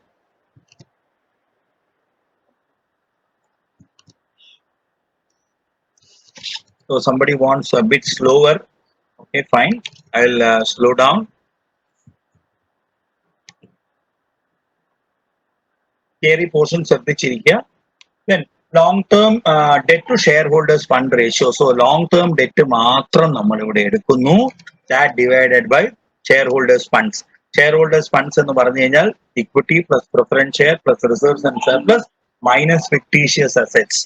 So somebody wants a bit slower. Okay, fine. I'll slow down. Theory portion ശ്രദ്ധിച്ചിരിക്കുക. Then long-term debt to shareholders fund ratio. So long-term debt മാത്രം നമ്മൾ ഇവിടെ എടുക്കുന്നു. That divided by shareholders funds. Shareholders funds എന്ന് പറഞ്ഞു കഴിഞ്ഞാൽ equity plus preference share plus reserves and surplus minus fictitious assets.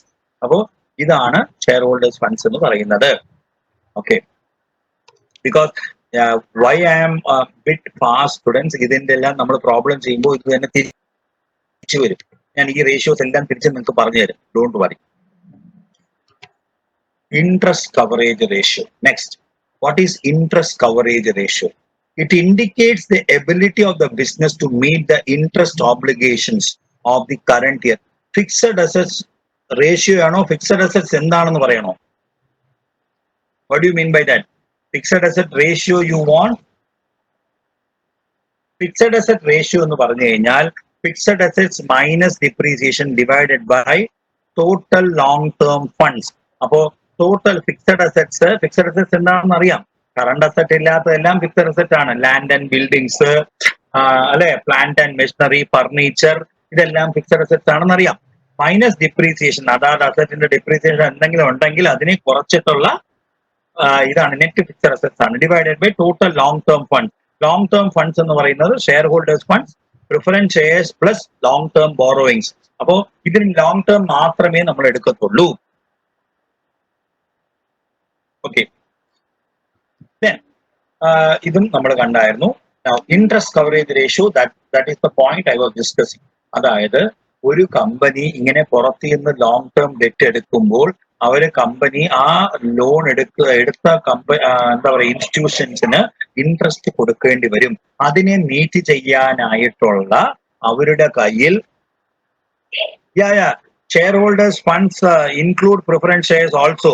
അപ്പോൾ ഇതാണ് shareholders funds എന്ന് പറയുന്നത്. Okay. Because why I am a bit fast, students, ഇതിന്റെ എല്ലാം നമ്മൾ പ്രോബ്ലം ചെയ്യുമ്പോൾ ഇത് തന്നെ തിരിച്ചു വരും. ഞാൻ ഈ റേഷ്യോസ് എല്ലാം തിരിച്ച് നിങ്ങൾക്ക് പറഞ്ഞു തരും. Don't worry. Interest coverage ratio. Next, what is interest coverage ratio? It indicates the ability of the business to meet the interest obligations of the current year. Fixed assets ratio ആണോ fixed assets എന്താണെന്ന് പറയണോ? What do you mean by that? Fixed asset ratio you want? Fixed asset ratio എന്ന് പറഞ്ഞു കഴിഞ്ഞാൽ fixed assets minus depreciation divided by total long term funds. അപ്പോൾ total fixed assets എന്താണെന്ന് അറിയാം. Current asset ഇല്ലാത്തതെല്ലാം fixed asset ആണ്. Land and buildings അല്ലെ, plant and machinery, furniture, ഇതെല്ലാം fixed assets ആണെന്ന് അറിയാം. മൈനസ് ഡിപ്രീസിയേഷൻ, അതായത് അസറ്റിന്റെ ഡിപ്രീസിയേഷൻ എന്തെങ്കിലും ഉണ്ടെങ്കിൽ അതിനെ കുറച്ചിട്ടുള്ള ഇതാണ് നെറ്റ് ഫിക്സഡ് അസറ്റ്സ് ആണ്. Divided by total long term funds. Long term funds എന്ന് പറയുന്നത് share holders funds, preference shares plus long term borrowings. അപ്പോ ഇതിന് ലോങ് ടേം മാത്രമേ നമ്മൾ എടുക്കത്തുള്ളൂ. ഓക്കെ, ഇതും നമ്മൾ കണ്ടായിരുന്നു. Interest coverage ratio, that is the point I was discussing. അതായത് ഒരു കമ്പനി ഇങ്ങനെ പുറത്തു നിന്ന് ലോങ് ടേം ഡെറ്റ് എടുക്കുമ്പോൾ അവര് കമ്പനി ആ ലോൺ എടുത്ത എന്താ പറയുക ഇൻസ്റ്റിറ്റ്യൂഷൻസിന് ഇൻട്രസ്റ്റ് കൊടുക്കേണ്ടി വരും. അതിനെ മീറ്റ് ചെയ്യാനായിട്ടുള്ള അവരുടെ കയ്യിൽ share holders funds include preference shares also.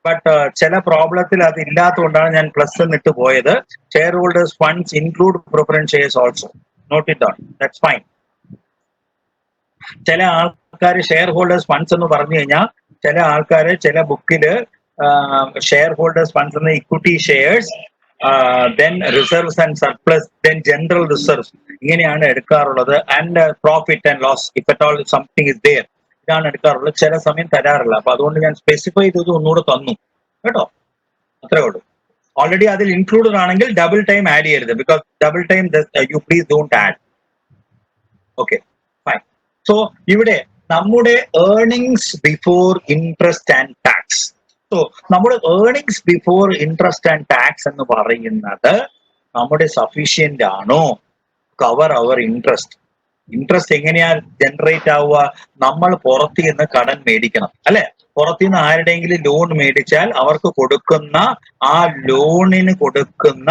But ചില പ്രോബ്ലത്തിൽ അത് ഇല്ലാത്തതുകൊണ്ടാണ് ഞാൻ പ്ലസ് എന്നിട്ട് പോയത്. Share holders funds include preference shares also. Note it down, that's fine. ചില ആൾക്കാർ ഷെയർ ഹോൾഡേഴ്സ് ഫണ്ട്സ് എന്ന് പറഞ്ഞു കഴിഞ്ഞാൽ ചില ആൾക്കാര് ചില ബുക്കില് ഷെയർ ഹോൾഡേഴ്സ് ഫണ്ട്സ് എന്ന equity shares, then reserves and surplus, then general reserves, ഇങ്ങനെയാണ് എടുക്കാറുള്ളത്. And profit and loss if at all something is there, ഇതാണ് എടുക്കാറുള്ളത്. ചില സമയം തരാറില്ല. അപ്പൊ അതുകൊണ്ട് ഞാൻ സ്പെസിഫൈ ചെയ്ത് ഒന്നുകൂടെ തന്നു കേട്ടോ, അത്രേ ഉള്ളൂ. ഓൾറെഡി അതിൽ ഇൻക്ലൂഡഡ് ആണെങ്കിൽ ഡബിൾ ടൈം ആഡ് ചെയ്യരുത്. Because double time you please don't add. Okay, fine. So ഇവിടെ നമ്മുടെ earnings before interest and tax. So നമ്മുടെ earnings before interest and tax എന്ന് പറയുന്നത് നമ്മുടെ സഫീഷ്യന്റ് ആണോ കവർ അവർ ഇൻട്രസ്റ്റ്? ഇൻട്രസ്റ്റ് എങ്ങനെയാ ജനറേറ്റ് ആവുക? നമ്മൾ പുറത്തു നിന്ന് കടം മേടിക്കണം അല്ലെ. പുറത്തുനിന്ന് ആരുടെയെങ്കിലും ലോൺ മേടിച്ചാൽ അവർക്ക് കൊടുക്കുന്ന ആ ലോണിന് കൊടുക്കുന്ന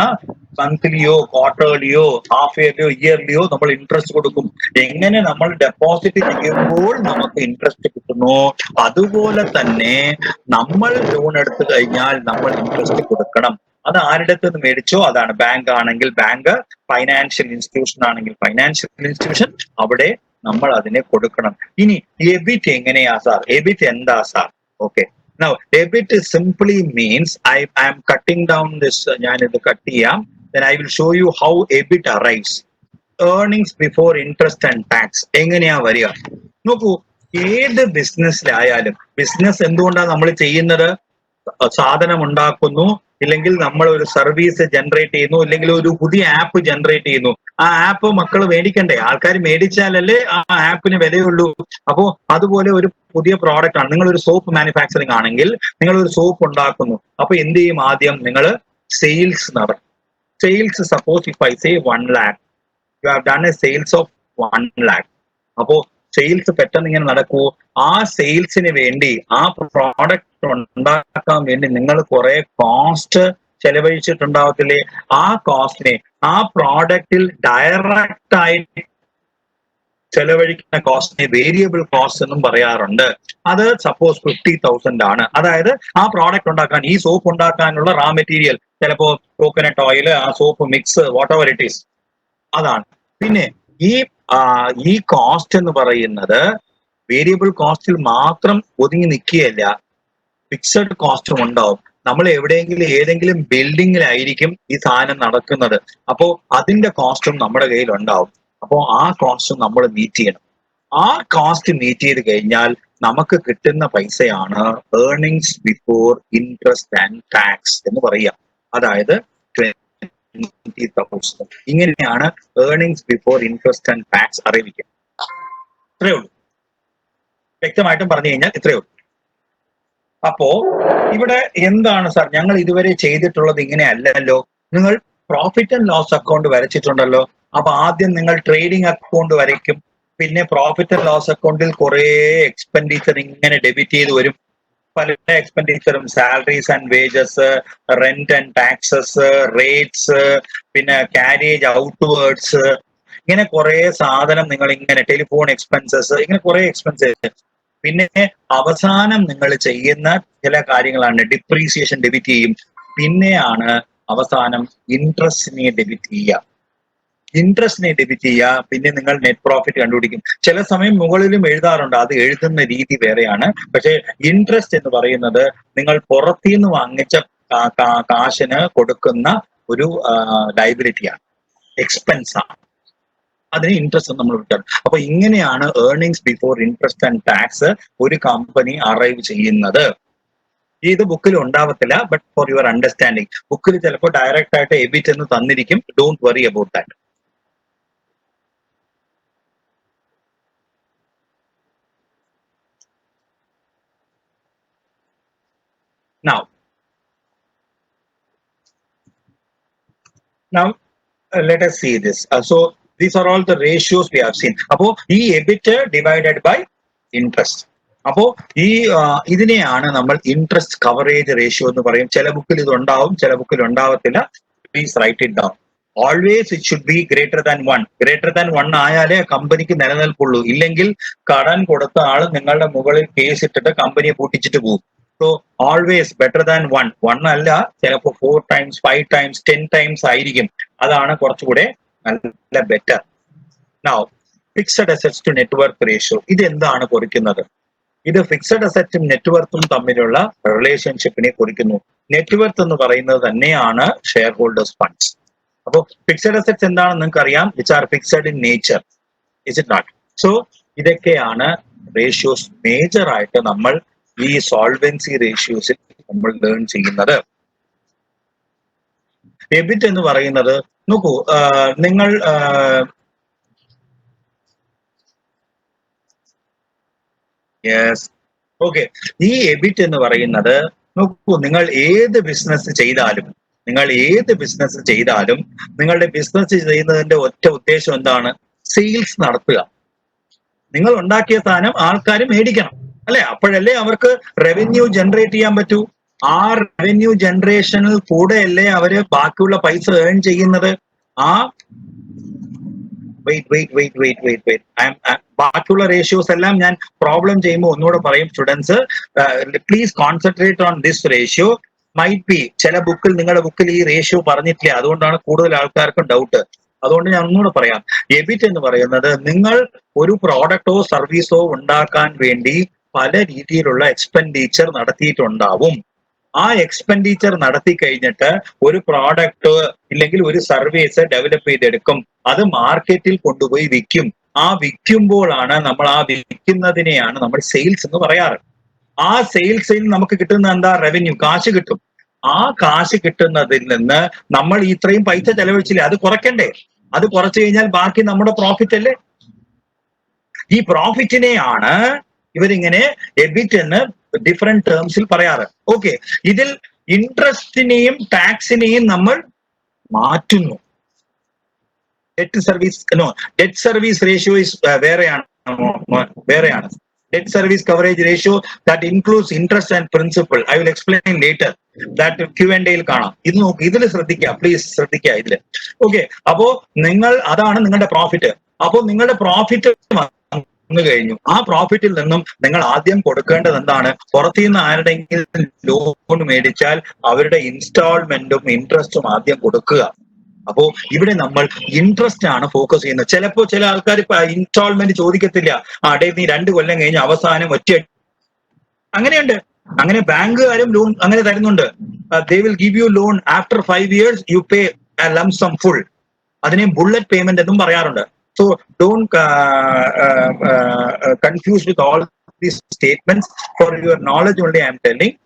മന്ത്ലിയോ ക്വാർട്ടർലിയോ ഹാഫ് ഇയർലിയോ ഇയർലിയോ നമ്മൾ ഇൻട്രസ്റ്റ് കൊടുക്കും. എങ്ങനെ നമ്മൾ ഡെപ്പോസിറ്റ് ചെയ്യുമ്പോൾ നമുക്ക് ഇൻട്രസ്റ്റ് കിട്ടുന്നു, അതുപോലെ തന്നെ നമ്മൾ ലോൺ എടുത്തു കഴിഞ്ഞാൽ നമ്മൾ ഇൻട്രസ്റ്റ് കൊടുക്കണം. അത് ആരുടെ അടുത്ത് മേടിച്ചോ അതാണ്. ബാങ്ക് ആണെങ്കിൽ ബാങ്ക്, ഫൈനാൻഷ്യൽ ഇൻസ്റ്റിറ്റ്യൂഷൻ ആണെങ്കിൽ ഫൈനാൻഷ്യൽ ഇൻസ്റ്റിറ്റ്യൂഷൻ, അവിടെ നമ്മൾ അതിനെ കൊടുക്കണം. ഇനി എബിറ്റ് എങ്ങനെയാ സാർ? എബിറ്റ് എന്താ sir? Okay, now EBIT simply means I am cutting down this. ഞാൻ ഇത് കട്ട് ചെയ്യാം. Then I will show you how EBIT arrives. Earnings before interest and tax എങ്ങനെയാ വരിക? നോക്കൂ, ഏത് ബിസിനസ്സിലായാലും, ബിസിനസ് എന്തുകൊണ്ടാണ് നമ്മൾ ചെയ്യുന്നത്? സാധനം ഉണ്ടാക്കുന്നു, ഇല്ലെങ്കിൽ നമ്മൾ ഒരു സർവീസ് ജനറേറ്റ് ചെയ്യുന്നു, ഇല്ലെങ്കിൽ ഒരു പുതിയ ആപ്പ് ജനറേറ്റ് ചെയ്യുന്നു. ആ ആപ്പ് മക്കൾ മേടിക്കണ്ടേ? ആൾക്കാർ മേടിച്ചാലല്ലേ ആ ആപ്പിന് വിലയുള്ളൂ. അപ്പോ അതുപോലെ ഒരു പുതിയ പ്രോഡക്റ്റ് ആണ്. നിങ്ങൾ ഒരു സോപ്പ് മാനുഫാക്ചറിങ് ആണെങ്കിൽ നിങ്ങൾ ഒരു സോപ്പ് ഉണ്ടാക്കുന്നു. അപ്പൊ എന്ത് ചെയ്യും? ആദ്യം നിങ്ങൾ സെയിൽസ് നടത്തും. Sales, suppose if I say 1 lakh, you have done A sales of 1 lakh. അപ്പോ സെയിൽസ് പെട്ടെന്ന് ഇങ്ങനെ നടക്കൂ. ആ സെയിൽസിന് വേണ്ടി, ആ പ്രോഡക്റ്റ് ഉണ്ടാക്കാൻ വേണ്ടി നിങ്ങൾ കുറെ കോസ്റ്റ് ചെലവഴിച്ചിട്ടുണ്ടാവത്തില്ലേ? ആ കോസ്റ്റിനെ, ആ പ്രോഡക്റ്റിൽ ഡയറക്റ്റ് ആയിട്ട് ചെലവഴിക്കുന്ന കോസ്റ്റിനെ വേരിയബിൾ കോസ്റ്റ് എന്നും പറയാറുണ്ട്. അത് സപ്പോസ് 50,000 ആണ്. അതായത് ആ പ്രോഡക്റ്റ് ഉണ്ടാക്കാൻ, ഈ സോപ്പ് ഉണ്ടാക്കാനുള്ള റാ മെറ്റീരിയൽ, ചിലപ്പോ കോക്കനട്ട് ഓയിൽ, ആ soap mix, what ever it is, അതാണ്. പിന്നെ ഈ കോസ്റ്റ് എന്ന് പറയുന്നത് വേരിയബിൾ കോസ്റ്റിൽ മാത്രം ഒതുങ്ങി നിൽക്കുകയല്ല. ഫിക്സഡ് കോസ്റ്റും ഉണ്ടാവും. നമ്മൾ എവിടെയെങ്കിലും ഏതെങ്കിലും ബിൽഡിങ്ങിലായിരിക്കും ഈ സാധനം നടക്കുന്നത്. അപ്പോ അതിന്റെ കോസ്റ്റും നമ്മുടെ കയ്യിൽ ഉണ്ടാവും. അപ്പോ ആ കോസ്റ്റും നമ്മൾ മീറ്റ് ചെയ്യണം. ആ കോസ്റ്റ് മീറ്റ് ചെയ്ത് കഴിഞ്ഞാൽ നമുക്ക് കിട്ടുന്ന പൈസയാണ് earnings before interest and tax എന്ന് പറയുക. അതായത് 20,000. ഇങ്ങനെയാണ് earnings before interest and tax അറിയിക്കുക. ഇത്രയേ ഉള്ളൂ. വ്യക്തമായിട്ടും പറഞ്ഞു കഴിഞ്ഞാൽ ഇത്രയേ ഉള്ളൂ. അപ്പോ ഇവിടെ എന്താണ് സാർ ഞങ്ങൾ ഇതുവരെ ചെയ്തിട്ടുള്ളത് ഇങ്ങനെ അല്ലല്ലോ? നിങ്ങൾ പ്രോഫിറ്റ് ആൻഡ് ലോസ് അക്കൗണ്ട് വരച്ചിട്ടുണ്ടല്ലോ. അപ്പൊ ആദ്യം നിങ്ങൾ ട്രേഡിംഗ് അക്കൗണ്ട് വരയ്ക്കും. പിന്നെ പ്രോഫിറ്റ് ആൻഡ് ലോസ് അക്കൗണ്ടിൽ കുറെ എക്സ്പെൻഡിച്ചർ ഇങ്ങനെ ഡെബിറ്റ് ചെയ്ത് വരും. പല എക്സ്പെൻഡിച്ചറും salaries and wages, rent and taxes, rates, പിന്നെ കാരേജ് ഔട്ട്വേർഡ്സ്, ഇങ്ങനെ കുറെ സാധനം നിങ്ങൾ ഇങ്ങനെ ടെലിഫോൺ എക്സ്പെൻസസ്, ഇങ്ങനെ കുറെ എക്സ്പെൻസസ്. പിന്നെ അവസാനം നിങ്ങൾ ചെയ്യുന്ന ചില കാര്യങ്ങളാണ് ഡിപ്രീസിയേഷൻ ഡെബിറ്റ് ചെയ്യും. പിന്നെയാണ് അവസാനം ഇൻട്രസ്റ്റിനെ ഡെബിറ്റ് ചെയ്യുക. ഇൻട്രസ്റ്റിനെ ഡെബിറ്റ് ചെയ്യുക. പിന്നെ നിങ്ങൾ നെറ്റ് പ്രോഫിറ്റ് കണ്ടുപിടിക്കും. ചില സമയം മുകളിലും എഴുതാറുണ്ട്, അത് എഴുതുന്ന രീതി വേറെയാണ്. പക്ഷെ ഇൻട്രസ്റ്റ് എന്ന് പറയുന്നത് നിങ്ങൾ പുറത്തുനിന്ന് വാങ്ങിച്ച കാശിന് കൊടുക്കുന്ന ഒരു ലയബിലിറ്റിയാണ്, എക്സ്പെൻസ് ആണ്. അതിന് ഇൻട്രസ്റ്റ് നമ്മൾ വിട്ടാണ്. അപ്പൊ ഇങ്ങനെയാണ് earnings before interest and tax ഒരു കമ്പനി അറൈവ് ചെയ്യുന്നത്. ഇത് ബുക്കിൽ ഉണ്ടാവത്തില്ല, ബട്ട് ഫോർ യുവർ അണ്ടർസ്റ്റാൻഡിങ് ബുക്കിൽ ചിലപ്പോൾ ഡയറക്റ്റ് ആയിട്ട് എബിറ്റ് എന്ന് തന്നിരിക്കും. Don't worry about that. Now let us see this. So these are all the ratios we have seen. അപ്പോ ഈ എബിറ്റ് ഡിവൈഡഡ് ബൈ ഇൻട്രസ്റ്റ്. അപ്പോ ഈ ഇതിനെയാണ് നമ്മൾ ഇൻട്രസ്റ്റ് കവറേജ് റേഷ്യോ എന്ന് പറയും. ചില ബുക്കിൽ ഇത് ഉണ്ടാവും, ചില ബുക്കിൽ ഉണ്ടാവത്തില്ല. Please write it down. Always it should be greater than 1. Greater than 1 ആയാലേ കമ്പനിക്ക് നിലനിൽപ്പുള്ളൂ. ഇല്ലെങ്കിൽ കടൻ കൊടുത്ത ആള് നിങ്ങളുടെ മുകളിൽ കേസ് ഇട്ടിട്ട് കമ്പനിയെ പൂട്ടിച്ചിട്ട് പോകും. So always better than 1. 1 അല്ല, ചിലപ്പോൾ 4 times, 5 times, 10 times ആയിരിക്കും. അതാണ് കുറച്ചുകൂടെ നല്ല better. Now fixed assets to network ratio. ഇത് എന്താണ് കുറിക്കുന്നത്? ഇത് ഫിക്സഡ് അസറ്റും നെറ്റ്വർത്തും തമ്മിലുള്ള റിലേഷൻഷിപ്പിനെ കുറിക്കുന്നു. നെറ്റ്വർത്ത് എന്ന് പറയുന്നത് തന്നെയാണ് ഷെയർ ഹോൾഡേഴ്സ് ഫണ്ട്സ്. അപ്പോൾ ഫിക്സഡ് അസറ്റ്സ് എന്താണെന്ന് നിങ്ങൾക്ക് അറിയാം, which are fixed in nature, is it not? So ഇതൊക്കെയാണ് റേഷ്യോസ് മേജർ ആയിട്ട് നമ്മൾ ഈ സോൾവെൻസി റേഷ്യോസിൽ നമ്മൾ ലേൺ ചെയ്യുന്നത്. എബിറ്റ് എന്ന് പറയുന്നത് നോക്കൂ, നിങ്ങൾ ഓക്കെ, ഈ എബിറ്റ് എന്ന് പറയുന്നത് നോക്കൂ, നിങ്ങൾ ഏത് ബിസിനസ് ചെയ്താലും നിങ്ങളുടെ ബിസിനസ് ചെയ്യുന്നതിന്റെ ഒറ്റ ഉദ്ദേശം എന്താണ്? സെയിൽസ് നടത്തുക. നിങ്ങൾ ഉണ്ടാക്കിയ സാധനം ആൾക്കാർ മേടിക്കണം, അല്ലെ? അപ്പോഴല്ലേ അവർക്ക് റവന്യൂ ജനറേറ്റ് ചെയ്യാൻ പറ്റൂ. ആ റവന്യൂ ജനറേഷനിൽ കൂടെയല്ലേ അവര് ബാക്കിയുള്ള പൈസ ഏൺ ചെയ്യുന്നത്. ആ വെയിറ്റ് ബാക്കിയുള്ള റേഷ്യോസ് എല്ലാം ഞാൻ പ്രോബ്ലം ചെയ്യുമ്പോൾ ഒന്നുകൂടെ പറയും. Students please concentrate on this ratio. Might be ചില ബുക്കിൽ, നിങ്ങളുടെ ബുക്കിൽ ഈ റേഷ്യോ പറഞ്ഞിട്ടില്ല, അതുകൊണ്ടാണ് കൂടുതൽ ആൾക്കാർക്കും ഡൗട്ട്. അതുകൊണ്ട് ഞാൻ ഒന്നുകൂടെ പറയാം. എബിറ്റ് എന്ന് പറയുന്നത് നിങ്ങൾ ഒരു പ്രോഡക്റ്റോ സർവീസോ ഉണ്ടാക്കാൻ വേണ്ടി പല രീതിയിലുള്ള എക്സ്പെൻഡിച്ചർ നടത്തിയിട്ടുണ്ടാവും. ആ എക്സ്പെൻഡിച്ചർ നടത്തി കഴിഞ്ഞിട്ട് ഒരു പ്രോഡക്റ്റ് ഇല്ലെങ്കിൽ ഒരു സർവീസ് ഡെവലപ്പ് ചെയ്തെടുക്കും. അത് മാർക്കറ്റിൽ കൊണ്ടുപോയി വിൽക്കും. ആ വിൽക്കുമ്പോഴാണ് നമ്മൾ ആ വിൽക്കുന്നതിനെയാണ് നമ്മൾ സെയിൽസ് എന്ന് പറയാറ്. ആ സെയിൽസിൽ നമുക്ക് കിട്ടുന്ന എന്താ? റവന്യൂ, കാശ് കിട്ടും. ആ കാശ് കിട്ടുന്നതിൽ നിന്ന് നമ്മൾ ഇത്രയും പൈസ ചെലവഴിച്ചില്ലേ, അത് കുറയ്ക്കണ്ടേ? അത് കുറച്ചു കഴിഞ്ഞാൽ ബാക്കി നമ്മുടെ പ്രോഫിറ്റ് അല്ലേ? ഈ പ്രോഫിറ്റിനെയാണ് ഇവരിങ്ങനെ എബിറ്റ് എന്ന് ഡിഫറെന്റ് ടേംസിൽ പറയാറ്. ഓക്കെ, ഇതിൽ ഇൻട്രസ്റ്റിനെയും ടാക്സിനെയും നമ്മൾ മാറ്റുന്നു. ഡെറ്റ് സർവീസ് റേഷ്യോ വേറെയാണ്. Debt service coverage ratio that includes interest and principal. I will explain later. That Q&A യിൽ കാണാം. ഇത് നോക്ക്, ഇതിൽ ശ്രദ്ധിക്കുക, പ്ലീസ് ശ്രദ്ധിക്കുക ഇതില്. ഓക്കെ, അപ്പോ അതാണ് നിങ്ങളുടെ പ്രോഫിറ്റ്. അപ്പോ നിങ്ങളുടെ പ്രോഫിറ്റ് വന്നു കഴിഞ്ഞു. ആ പ്രോഫിറ്റിൽ നിന്നും നിങ്ങൾ ആദ്യം കൊടുക്കേണ്ടത് എന്താണ്? പുറത്തുനിന്ന് ആരുടെയെങ്കിലും ലോൺ മേടിച്ചാൽ അവരുടെ ഇൻസ്റ്റാൾമെന്റും ഇൻട്രസ്റ്റും ആദ്യം കൊടുക്കുക. അപ്പോ ഇവിടെ നമ്മൾ ഇൻട്രസ്റ്റ് ആണ് ഫോക്കസ് ചെയ്യുന്നത്. ചിലപ്പോ ചില ആൾക്കാർ ഇൻസ്റ്റാൾമെന്റ് ചോദിക്കത്തില്ല. ഡേ നീ 2 കൊല്ലം കഴിഞ്ഞ് അവസാനം ഒറ്റ, അങ്ങനെയുണ്ട്. അങ്ങനെ ബാങ്കുകാരും ലോൺ അങ്ങനെ തരുന്നുണ്ട്. They will give you loan after 5 years U പേ ലം സം ഫുൾ. അതിനെ ബുള്ളറ്റ് പേയ്മെന്റ് എന്നും പറയാറുണ്ട്. So don't confuse with all these statements. For your knowledge only I M telling.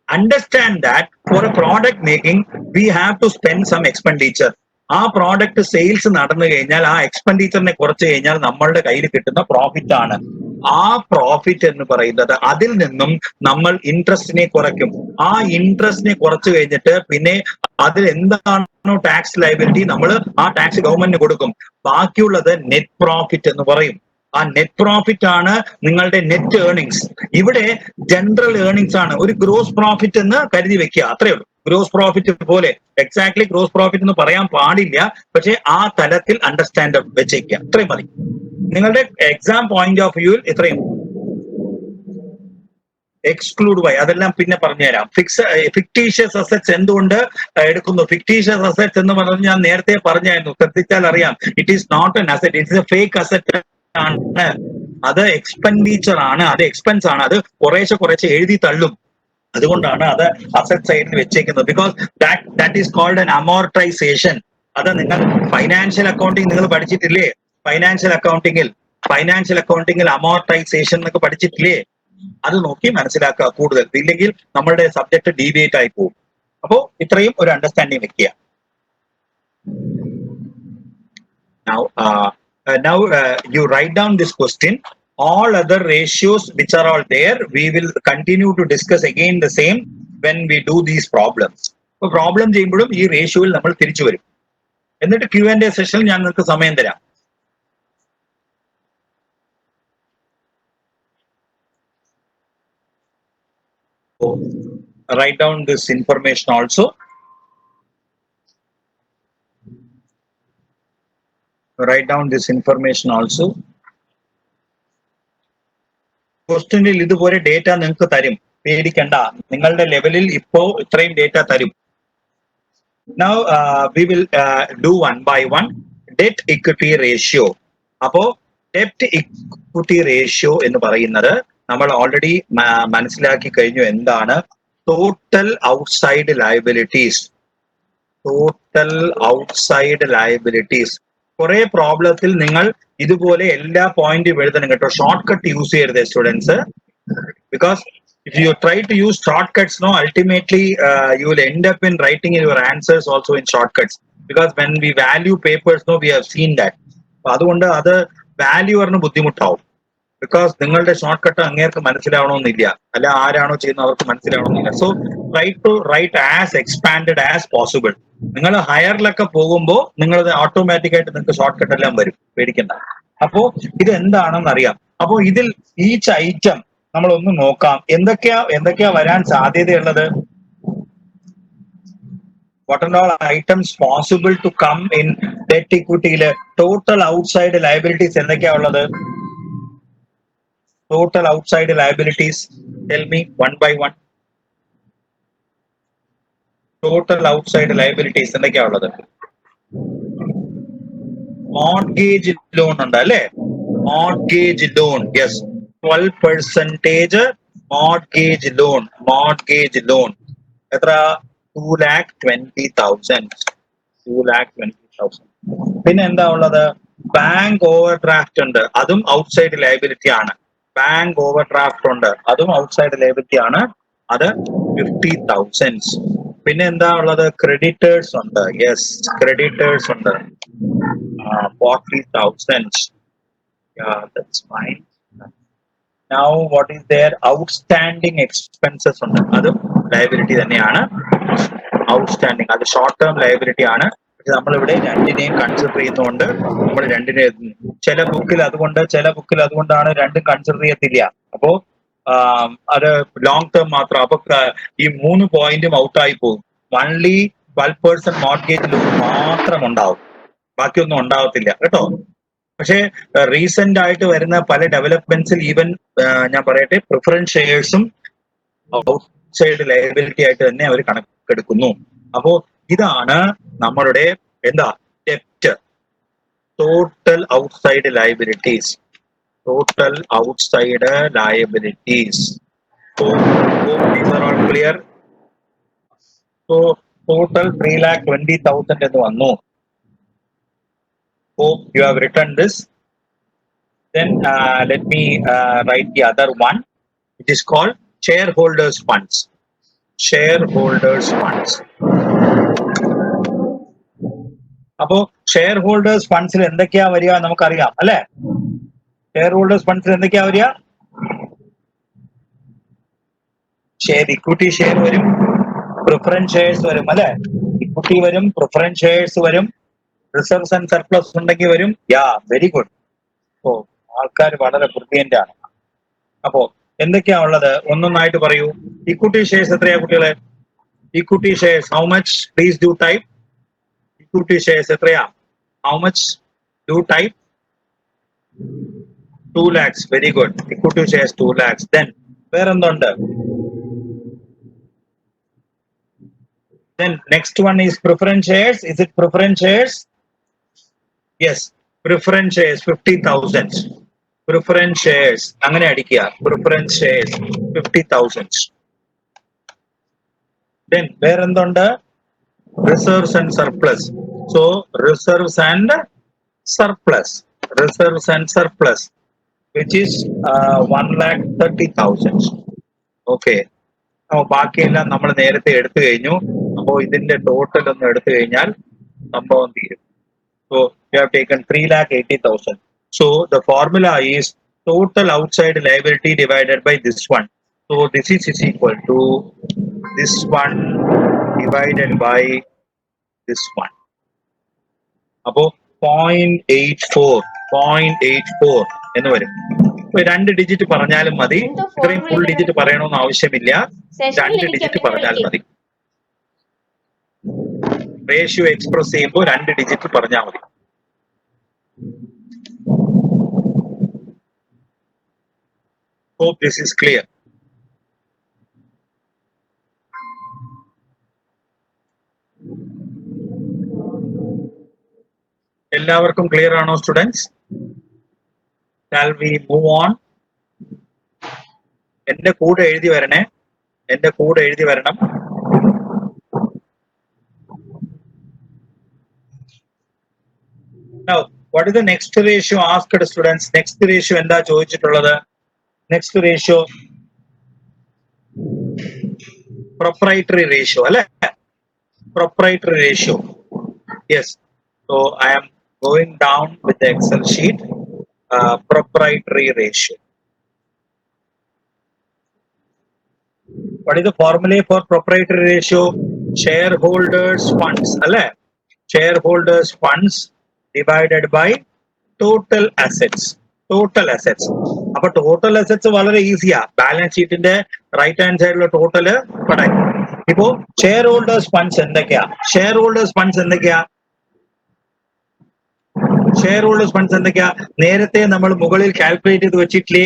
Understand that for a product making we have to spend some expenditure. ആ product sales നടന്നു കഴിഞ്ഞാൽ ആ എക്സ്പെൻഡിച്ചറിനെ കുറച്ച് കഴിഞ്ഞാൽ നമ്മളുടെ കയ്യിൽ കിട്ടുന്ന പ്രോഫിറ്റ് ആണ്. ആ പ്രോഫിറ്റ് എന്ന് പറയുന്നത് അതിൽ നിന്നും നമ്മൾ ഇൻട്രസ്റ്റിനെ കുറയ്ക്കും. ആ ഇൻട്രസ്റ്റിനെ കുറച്ച് കഴിഞ്ഞിട്ട് പിന്നെ അതിൽ എന്താണോ ടാക്സ് ലയബിലിറ്റി നമ്മൾ ആ ടാക്സ് ഗവൺമെന്റിന് കൊടുക്കും. ബാക്കിയുള്ളത് നെറ്റ് പ്രോഫിറ്റ് എന്ന് പറയും. ആ നെറ്റ് പ്രോഫിറ്റ് ആണ് നിങ്ങളുടെ നെറ്റ് ഏർണിങ്സ്. ഇവിടെ ജനറൽ ഏർണിങ്സ് ആണ്. ഒരു ഗ്രോസ് പ്രോഫിറ്റ് എന്ന് കരുതി വെക്കുക, അത്രയേ ഉള്ളൂ. ഗ്രോസ് പ്രോഫിറ്റ് പോലെ എക്സാക്ട്ലി ഗ്രോസ് പ്രോഫിറ്റ് എന്ന് പറയാൻ പാടില്ല, പക്ഷെ ആ തലത്തിൽ അണ്ടർസ്റ്റാൻഡ് വെച്ചേക്കുക, അത്രയും മതി. നിങ്ങളുടെ എക്സാം പോയിന്റ് ഓഫ് വ്യൂവിൽ ഇത്രയും. എക്സ്ക്ലൂഡ് ബൈ അതെല്ലാം പിന്നെ പറഞ്ഞുതരാം. ഫിക്ടീഷ്യസ് അസറ്റ്സ് എന്തുകൊണ്ട് എടുക്കുന്നു? ഫിക്ടീഷ്യസ് അസറ്റ്സ് എന്ന് പറഞ്ഞാൽ ഞാൻ നേരത്തെ പറഞ്ഞായിരുന്നു, ശ്രദ്ധിച്ചാൽ അറിയാം. It is not an asset, it is a fake asset ആണ്. അത് എക്സ്പെൻഡിച്ചർ ആണ്, അത് എക്സ്പെൻസ് ആണ്. അത് കുറേശ്ശെ എഴുതി തള്ളും. അതുകൊണ്ടാണ് അത് അസറ്റ് സൈഡിൽ വെച്ചേക്കുന്നത്. Because that is called an amortisation. അത് നിങ്ങൾ ഫൈനാൻഷ്യൽ അക്കൗണ്ടിങ് നിങ്ങൾ പഠിച്ചിട്ടില്ലേ? ഫൈനാൻഷ്യൽ അക്കൗണ്ടിങ്ങിൽ അമോർട്ടൈസേഷൻ എന്നൊക്കെ പഠിച്ചിട്ടില്ലേ? അത് നോക്കി മനസ്സിലാക്കുക കൂടുതൽ. ഇല്ലെങ്കിൽ നമ്മളുടെ സബ്ജക്ട് ഡീവിയേറ്റ് ആയി പോകും. അപ്പോ ഇത്രയും ഒരു അണ്ടർസ്റ്റാൻഡിങ് വെക്കുക. Now you write down this question. All other ratios which are all there, we will continue to discuss again the same when we do these problems. So problem ചെയ്യുമ്പോഴും ഈ റേഷ്യോയിൽ നമ്മൾ തിരിച്ചു വരും. എന്നിട്ട് Q&A സെഷനിൽ ഞാൻ നിങ്ങൾക്ക് സമയം തരാം. So, write down this information also. Write down this information also. ക്വസ്റ്റ്യനിൽ ഇതുപോലെ ഡേറ്റ നിങ്ങൾക്ക് തരും, പേടിക്കണ്ട. നിങ്ങളുടെ ലെവലിൽ ഇപ്പോ ഇത്രയും ഡേറ്റ തരും. Now we will do one by one. Debt equity ratio. അപ്പോ ഡെപ്റ്റ് ഇക്വിറ്റി റേഷ്യോ എന്ന് പറയുന്നത് നമ്മൾ ഓൾറെഡി മനസ്സിലാക്കി കഴിഞ്ഞു. എന്താണ് ടോട്ടൽ ഔട്ട്സൈഡ് ലയബിലിറ്റീസ്? കുറെ പ്രോബ്ലത്തിൽ നിങ്ങൾ ഇതുപോലെ എല്ലാ പോയിന്റും എഴുതണം കേട്ടോ. ഷോർട്ട് കട്ട് യൂസ് ചെയ്യരുത് students. Because if you try to use shortcuts, no, ultimately you will end up in writing your answers also in shortcuts. Because when we value papers, no, we have seen that. അതുകൊണ്ട് അത് value പറഞ്ഞ് ബുദ്ധിമുട്ടാവും. Because നിങ്ങളുടെ short cut അങ്ങേർക്ക് മനസ്സിലാവണമെന്നില്ല, അല്ല ആരാണോ ചെയ്യുന്നത് അവർക്ക് മനസ്സിലാവണമെന്നില്ല. So try to write as expanded as possible. നിങ്ങൾ ഹയറിലൊക്കെ പോകുമ്പോൾ നിങ്ങളത് ഓട്ടോമാറ്റിക് ആയിട്ട് നിങ്ങൾക്ക് ഷോർട്ട് കട്ട് എല്ലാം വരും, പേടിക്കണ്ട. അപ്പോ ഇത് എന്താണെന്ന് അറിയാം. അപ്പോ ഇതിൽ ഈച്ച് ഐറ്റം നമ്മളൊന്ന് നോക്കാം. എന്തൊക്കെയാ വരാൻ സാധ്യതയുള്ളത്? What are all items possible to come in debt equity? Total outside liabilities എന്തൊക്കെയാ ഉള്ളത്? Total outside liabilities, tell me one by one. Total outside liabilities എന്തൊക്കെയാ ഉള്ളത്? Mortgage loan ഉണ്ട് അല്ലേ? Mortgage loan, yes, 12% mortgage loan. എത്ര? 2,20,000. പിന്നെ എന്താ ഉള്ളത്? ബാങ്ക് ഓവർ ഡ്രാഫ്റ്റ് ഉണ്ട്, അതും ഔട്ട്സൈഡ് ലയബിലിറ്റി ആണ്. ബാങ്ക് ഓവർ ഡ്രാഫ്റ്റ് ഉണ്ട്, അതും ഔട്ട്സൈഡ് ലയബിലിറ്റി ആണ്. അത് 50,000. പിന്നെ എന്താ ഉള്ളത്? ക്രെഡിറ്റേഴ്സ് ഉണ്ട്. യെസ്, ക്രെഡിറ്റേഴ്സ് ഉണ്ട്, 40,000. Yeah, that's fine. Now what is there? Outstanding expenses ഉണ്ട്, അതും ലയബിലിറ്റി തന്നെയാണ്. ഔട്ട്സ്റ്റാൻഡിങ് അത് ഷോർട്ട് ടേം ലയബിലിറ്റി ആണ്. പക്ഷെ നമ്മളിവിടെ രണ്ടിനെയും കൺസിഡർ ചെയ്യുന്നതുകൊണ്ട് നമ്മൾ രണ്ടിനെ ചില ബുക്കിൽ അതുകൊണ്ടാണ് രണ്ടും കൺസിഡർ ചെയ്യത്തില്ല. അപ്പോ അത് ലോങ് ടേം മാത്രം. അപ്പൊ ഈ 3 പോയിന്റും ഔട്ടായി പോകും. ഓൺലി 12% മോർഗേജ് ലോൺ മാത്രം ഉണ്ടാവും, ബാക്കിയൊന്നും ഉണ്ടാവത്തില്ല കേട്ടോ. പക്ഷേ റീസെന്റ് ആയിട്ട് വരുന്ന പല ഡെവലപ്മെന്റ്സിൽ ഈവൻ ഞാൻ പറയട്ടെ, പ്രിഫറൻസ് ഷെയർസും ഔട്ട്സൈഡ് ലയബിലിറ്റി ആയിട്ട് തന്നെ അവർ കണക്കെടുക്കുന്നു. അപ്പോ ഇതാണ് നമ്മളുടെ എന്താ ഡെപ്റ്റ്, total outside liabilities. So hope these are all clear. So total 3,20,000 എന്ന് വന്നു. Hope you have written this. Then let me write the other one. It is called shareholders funds. Shareholders funds. അപ്പോ ഷെയർ ഹോൾഡേഴ്സ് ഫണ്ട്സിൽ എന്തൊക്കെയാ വരിക നമുക്കറിയാം അല്ലെ. Share holders ഫണ്ട്സിൽ എന്തൊക്കെയാ വരിക? Share equity share വരും, പ്രിഫറൻസ് ഷെയർസ് വരും അല്ലെ. ഇക്വിറ്റി വരും, പ്രിഫറൻസ് ഷെയർസ് വരും, റിസർവ്സ് ആൻഡ് സർപ്ലസ് ഉണ്ടെങ്കിൽ വരും. Yeah very good. ഓ ആൾക്കാർ വളരെ ബ്രില്യന്റ് ആണ്. അപ്പോ എന്തൊക്കെയാ ഉള്ളത് ഒന്നൊന്നായിട്ട് പറയൂ. ഇക്വിറ്റി ഷെയർസ് എത്രയാ കുട്ടികളെ? Equity shares how much? Please do type. Equity shares എത്രയാ? How much? Do type. 2 lakhs. Very good. Equity shares 2 lakhs. Then വേറെന്തുണ്ട്? Then next one is preference shares. Is it preference shares? Yes, preference shares 50,000. Preference shares അങ്ങനെ അടിക്കുക. Preference shares 50,000. Then വേറെന്തുണ്ട്? Reserves and surplus. So reserves and surplus. Reserves and surplus, which is 1,30,000. Okay. അപ്പോൾ ബാക്കിയെല്ലാം നമ്മൾ നേരത്തെ എടുത്തു കഴിഞ്ഞു. അപ്പോൾ ഇതിന്റെ ടോട്ടൽ ഒന്ന് എടുത്തു കഴിഞ്ഞാൽ സംഭവം തീരും. So we have taken 3,80,000. So the formula is total outside liability divided by this one. So this is equal to this one divided by this one. അപ്പോൾ 0.84 എന്ന് വരും. രണ്ട് ഡിജിറ്റ് പറഞ്ഞാലും മതി. ഇത്രയും ഫുൾ ഡിജിറ്റ് പറയണമെന്ന് ആവശ്യമില്ല. 2 ഡിജിറ്റ് പറഞ്ഞാൽ മതി. റേഷ്യോ എക്സ്പ്രസ് ചെയ്യുമ്പോൾ 2 ഡിജിറ്റ് പറഞ്ഞാൽ മതി. Hope this is clear. എല്ലാവർക്കും ക്ലിയർ ആണോ students? Shall we move on? എന്റെ കൂടെ എഴുതി വരണേ. എന്റെ കൂടെ എഴുതി വരണം. Now, what is the next ratio asked students? Next ratio എന്താ ചോദിച്ചിട്ടുള്ളത്? Next ratio proprietary ratio അല്ലെ? Proprietary ratio. Yes. So I am going down with the Excel sheet. Proprietary ratio. What is the formula for proprietary ratio? Shareholders funds alle. Shareholders funds divided by total assets. Total assets. Appo total assets വളരെ ഈസിയാ. Balance ഷീറ്റിന്റെ right hand സൈഡിലെ total പറയാം. ഇപ്പോ share holders funds എന്തൊക്കെയാ? Share holders funds എന്തൊക്കെയാ? Share holders funds എന്തൊക്കെയാ? നേരത്തെ നമ്മൾ മുകളിൽ കാൽക്കുലേറ്റ് ചെയ്ത് വെച്ചിട്ടില്ലേ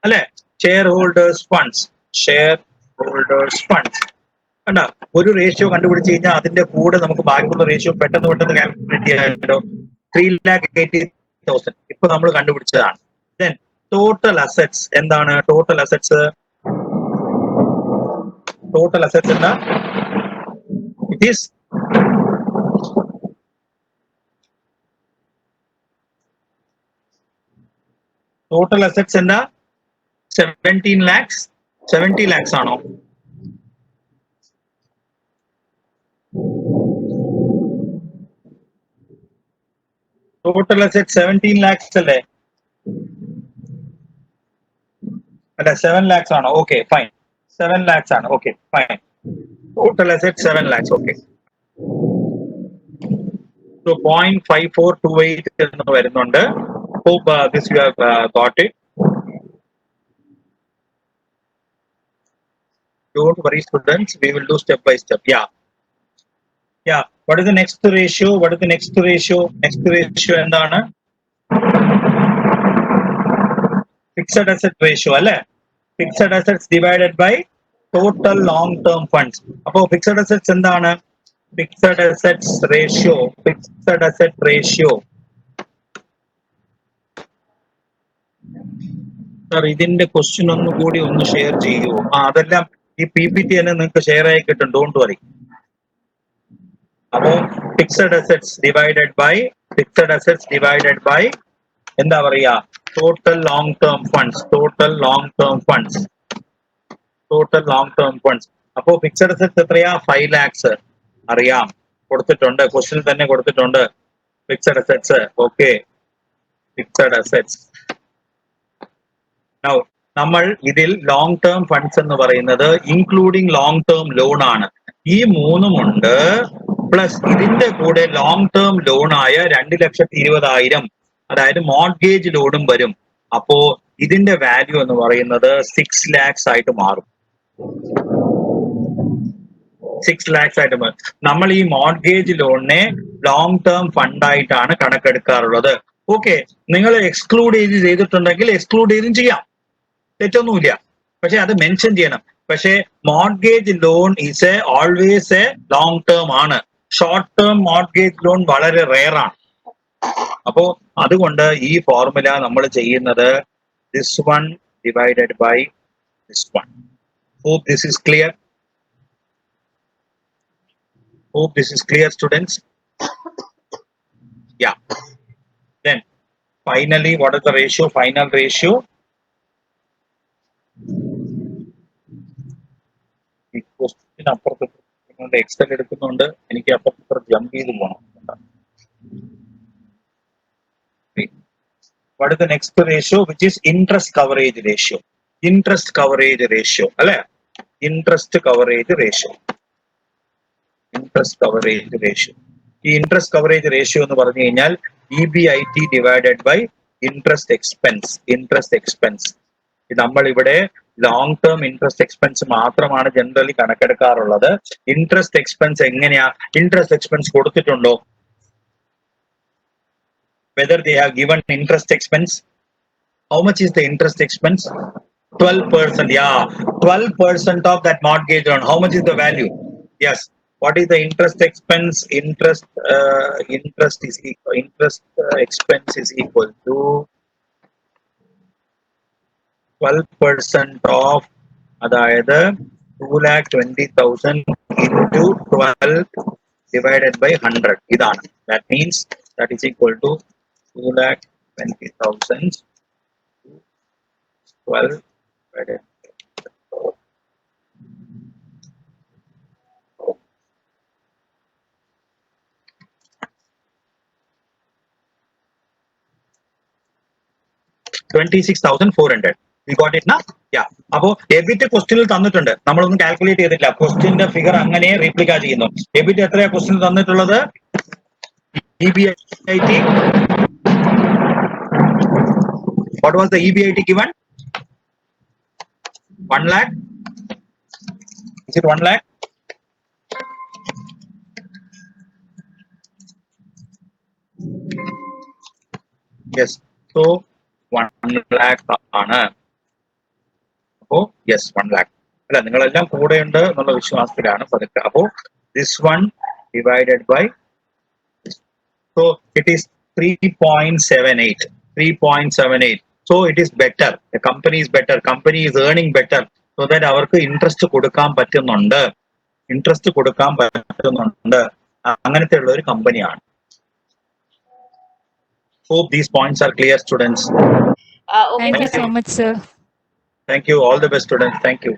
അല്ലെ? Share holders funds. Share holders funds കണ്ടോ? ഒരു റേഷ്യോ കണ്ടുപിടിച്ച് കഴിഞ്ഞാൽ അതിന്റെ കൂടെ നമുക്ക് ബാക്കിയുള്ള റേഷ്യോ പെട്ടെന്ന് കാൽക്കുലേറ്റ് ചെയ്യാനോ. 3,80,000 ഇപ്പൊ നമ്മൾ കണ്ടുപിടിച്ചതാണ്. ദെൻ ടോട്ടൽ അസറ്റ്സ് എന്താണ്? ടോട്ടൽ അസറ്റ്സ് എന്താ? ഇറ്റ് ഈസ് ടോട്ടൽ അസറ്റ്സ് എന്താ? 17 lakhs. 70 lakhs ആണോ? ടോട്ടൽ അസറ്റ് 17 lakhs അല്ലേ? അല്ല 7 lakhs ആണോ? Okay fine. 7 lakhs ആണ്. Okay fine. Total asset 7 lakhs. Okay. So 0.5428 എന്ന് വരുന്നുണ്ട്. Hope this you have got it. Don't worry students, we will do step by step. Yeah. What is the next ratio? Next ratio എന്താണ്? Fixed asset ratio അല്ലേ? Fixed assets divided by total long term funds. അപ്പോ fixed assets എന്താണ്? Fixed asset ratio sir ഇതിന്റെ question ഒന്നുകൂടി ഒന്ന് share ചെയ്യുമോ? അതെല്ലാം ഈ PPT തന്നെ നിങ്ങൾക്ക് ഷെയർ ആയി കിട്ടും, ഡോണ്ട് വറി. അപ്പോ ഫിക്സഡ് അസെറ്റ്സ് ഡിവൈഡഡ് ബൈ എന്താ പറയാ, ടോട്ടൽ ലോങ് ടേം ഫണ്ട്സ്. അപ്പോ ഫിക്സഡ് അസെറ്റ്സ് എത്രയാ? 5 lakhs. അറിയാം, കൊടുത്തിട്ടുണ്ട്, ക്വസ്റ്റ്യൻ തന്നെ കൊടുത്തിട്ടുണ്ട്. Fixed assets, okay, fixed assets. Now, നമ്മൾ ഇതിൽ ലോങ് ടേം ഫണ്ട്സ് എന്ന് പറയുന്നത് ഇൻക്ലൂഡിംഗ് ലോങ് ടേം ലോൺ ആണ്. ഈ മൂന്നുമുണ്ട്, പ്ലസ് ഇതിന്റെ കൂടെ ലോങ് ടേം ലോൺ ആയ 2,20,000, അതായത് മോർഗേജ് ലോണും വരും. അപ്പോ ഇതിന്റെ വാല്യൂ എന്ന് പറയുന്നത് 6 lakhs ആയിട്ട് മാറും. 6 lakhs ആയിട്ട് മാറും. നമ്മൾ ഈ മോർഗേജ് ലോണിനെ ലോങ് ടേം ഫണ്ട് ആയിട്ടാണ് കണക്കെടുക്കാറുള്ളത്. ഓക്കെ, നിങ്ങൾ എക്സ്ക്ലൂഡ് ചെയ്തിട്ടുണ്ടെങ്കിൽ എക്സ്ക്ലൂഡ് ചെയ്തും ചെയ്യാം, തെറ്റൊന്നുമില്ല. പക്ഷെ അത് മെൻഷൻ ചെയ്യണം. പക്ഷെ mortgage loan is always A long term ആണ്. ഷോർട്ട് ടേം മോർഗേജ് ലോൺ വളരെ റെയർ ആണ്. അപ്പോ അതുകൊണ്ട് ഈ ഫോർമുല നമ്മൾ ചെയ്യുന്നത് this one divided by this one. Hope this is clear. Students. Yeah. Then finally, what is the ratio? Final ratio. ഈ question അപ്പുറത്ത് എക്സൽ എടുക്കുന്നുണ്ട്, എനിക്ക് അപ്പുറത്ത് ജമ്പ് ചെയ്ത് പോകണം. What is the next ratio? Which is interest coverage ratio. അല്ലെ? interest coverage ratio. ഈ interest coverage ratio എന്ന് പറഞ്ഞു കഴിഞ്ഞാൽ EBIT divided by interest expense. നമ്മൾ ഇവിടെ ലോങ് ടേം ഇൻട്രസ്റ്റ് എക്സ്പെൻസ് മാത്രമാണ് ജനറലി കണക്കെടുക്കാറുള്ളത്. ഇൻട്രസ്റ്റ് എക്സ്പെൻസ് എങ്ങനെയാ? ഇൻട്രസ്റ്റ് എക്സ്പെൻസ് കൊടുത്തിട്ടുണ്ടോ? Whether they have given interest expense. How much is the interest expense? 12%. Yeah, 12% of that mortgage loan. How much is the value? Yes. What is the interest expense? Interest expense is equal to 12% of, അതായത് 2,20,000 into 12 divided by 100. ഇതാണ്. That means that is equal to 2,20,000 12 divided by 26,400. We got it now? Yeah. അപ്പോ EBIT ക്വസ്റ്റ്യനിൽ തന്നിട്ടുണ്ട്, നമ്മളൊന്നും calculate ചെയ്തിട്ടില്ല. ക്വസ്റ്റ്യന്റെ figure അങ്ങനെ റീപ്ലിക്ക ചെയ്യുന്നു. EBIT എത്രയാ ക്വസ്റ്റ്യൻ തന്നിട്ടുള്ളത്? EBIT. What was the EBIT given? 1 lakh. Is it 1 lakh? Yes. So 1 lakh ആണ്. അപ്പോ യെസ് 1 lakh. അല്ല, നിങ്ങളെല്ലാം കൂടെ ഉണ്ട് എന്നുള്ള വിശ്വാസത്തിലാണ് പതുക്കെ. അപ്പോ this one divided by, so it is 3.78. So it is better. The company is better. Company is earning better. So that അവർക്ക് ഇൻട്രസ്റ്റ് കൊടുക്കാൻ പറ്റുന്നുണ്ട്. അങ്ങനത്തെ ഉള്ള ഒരു കമ്പനിയാണ്. Hope these points are clear, students. Thank you so much, sir. Thank you. All the best, students. Thank you.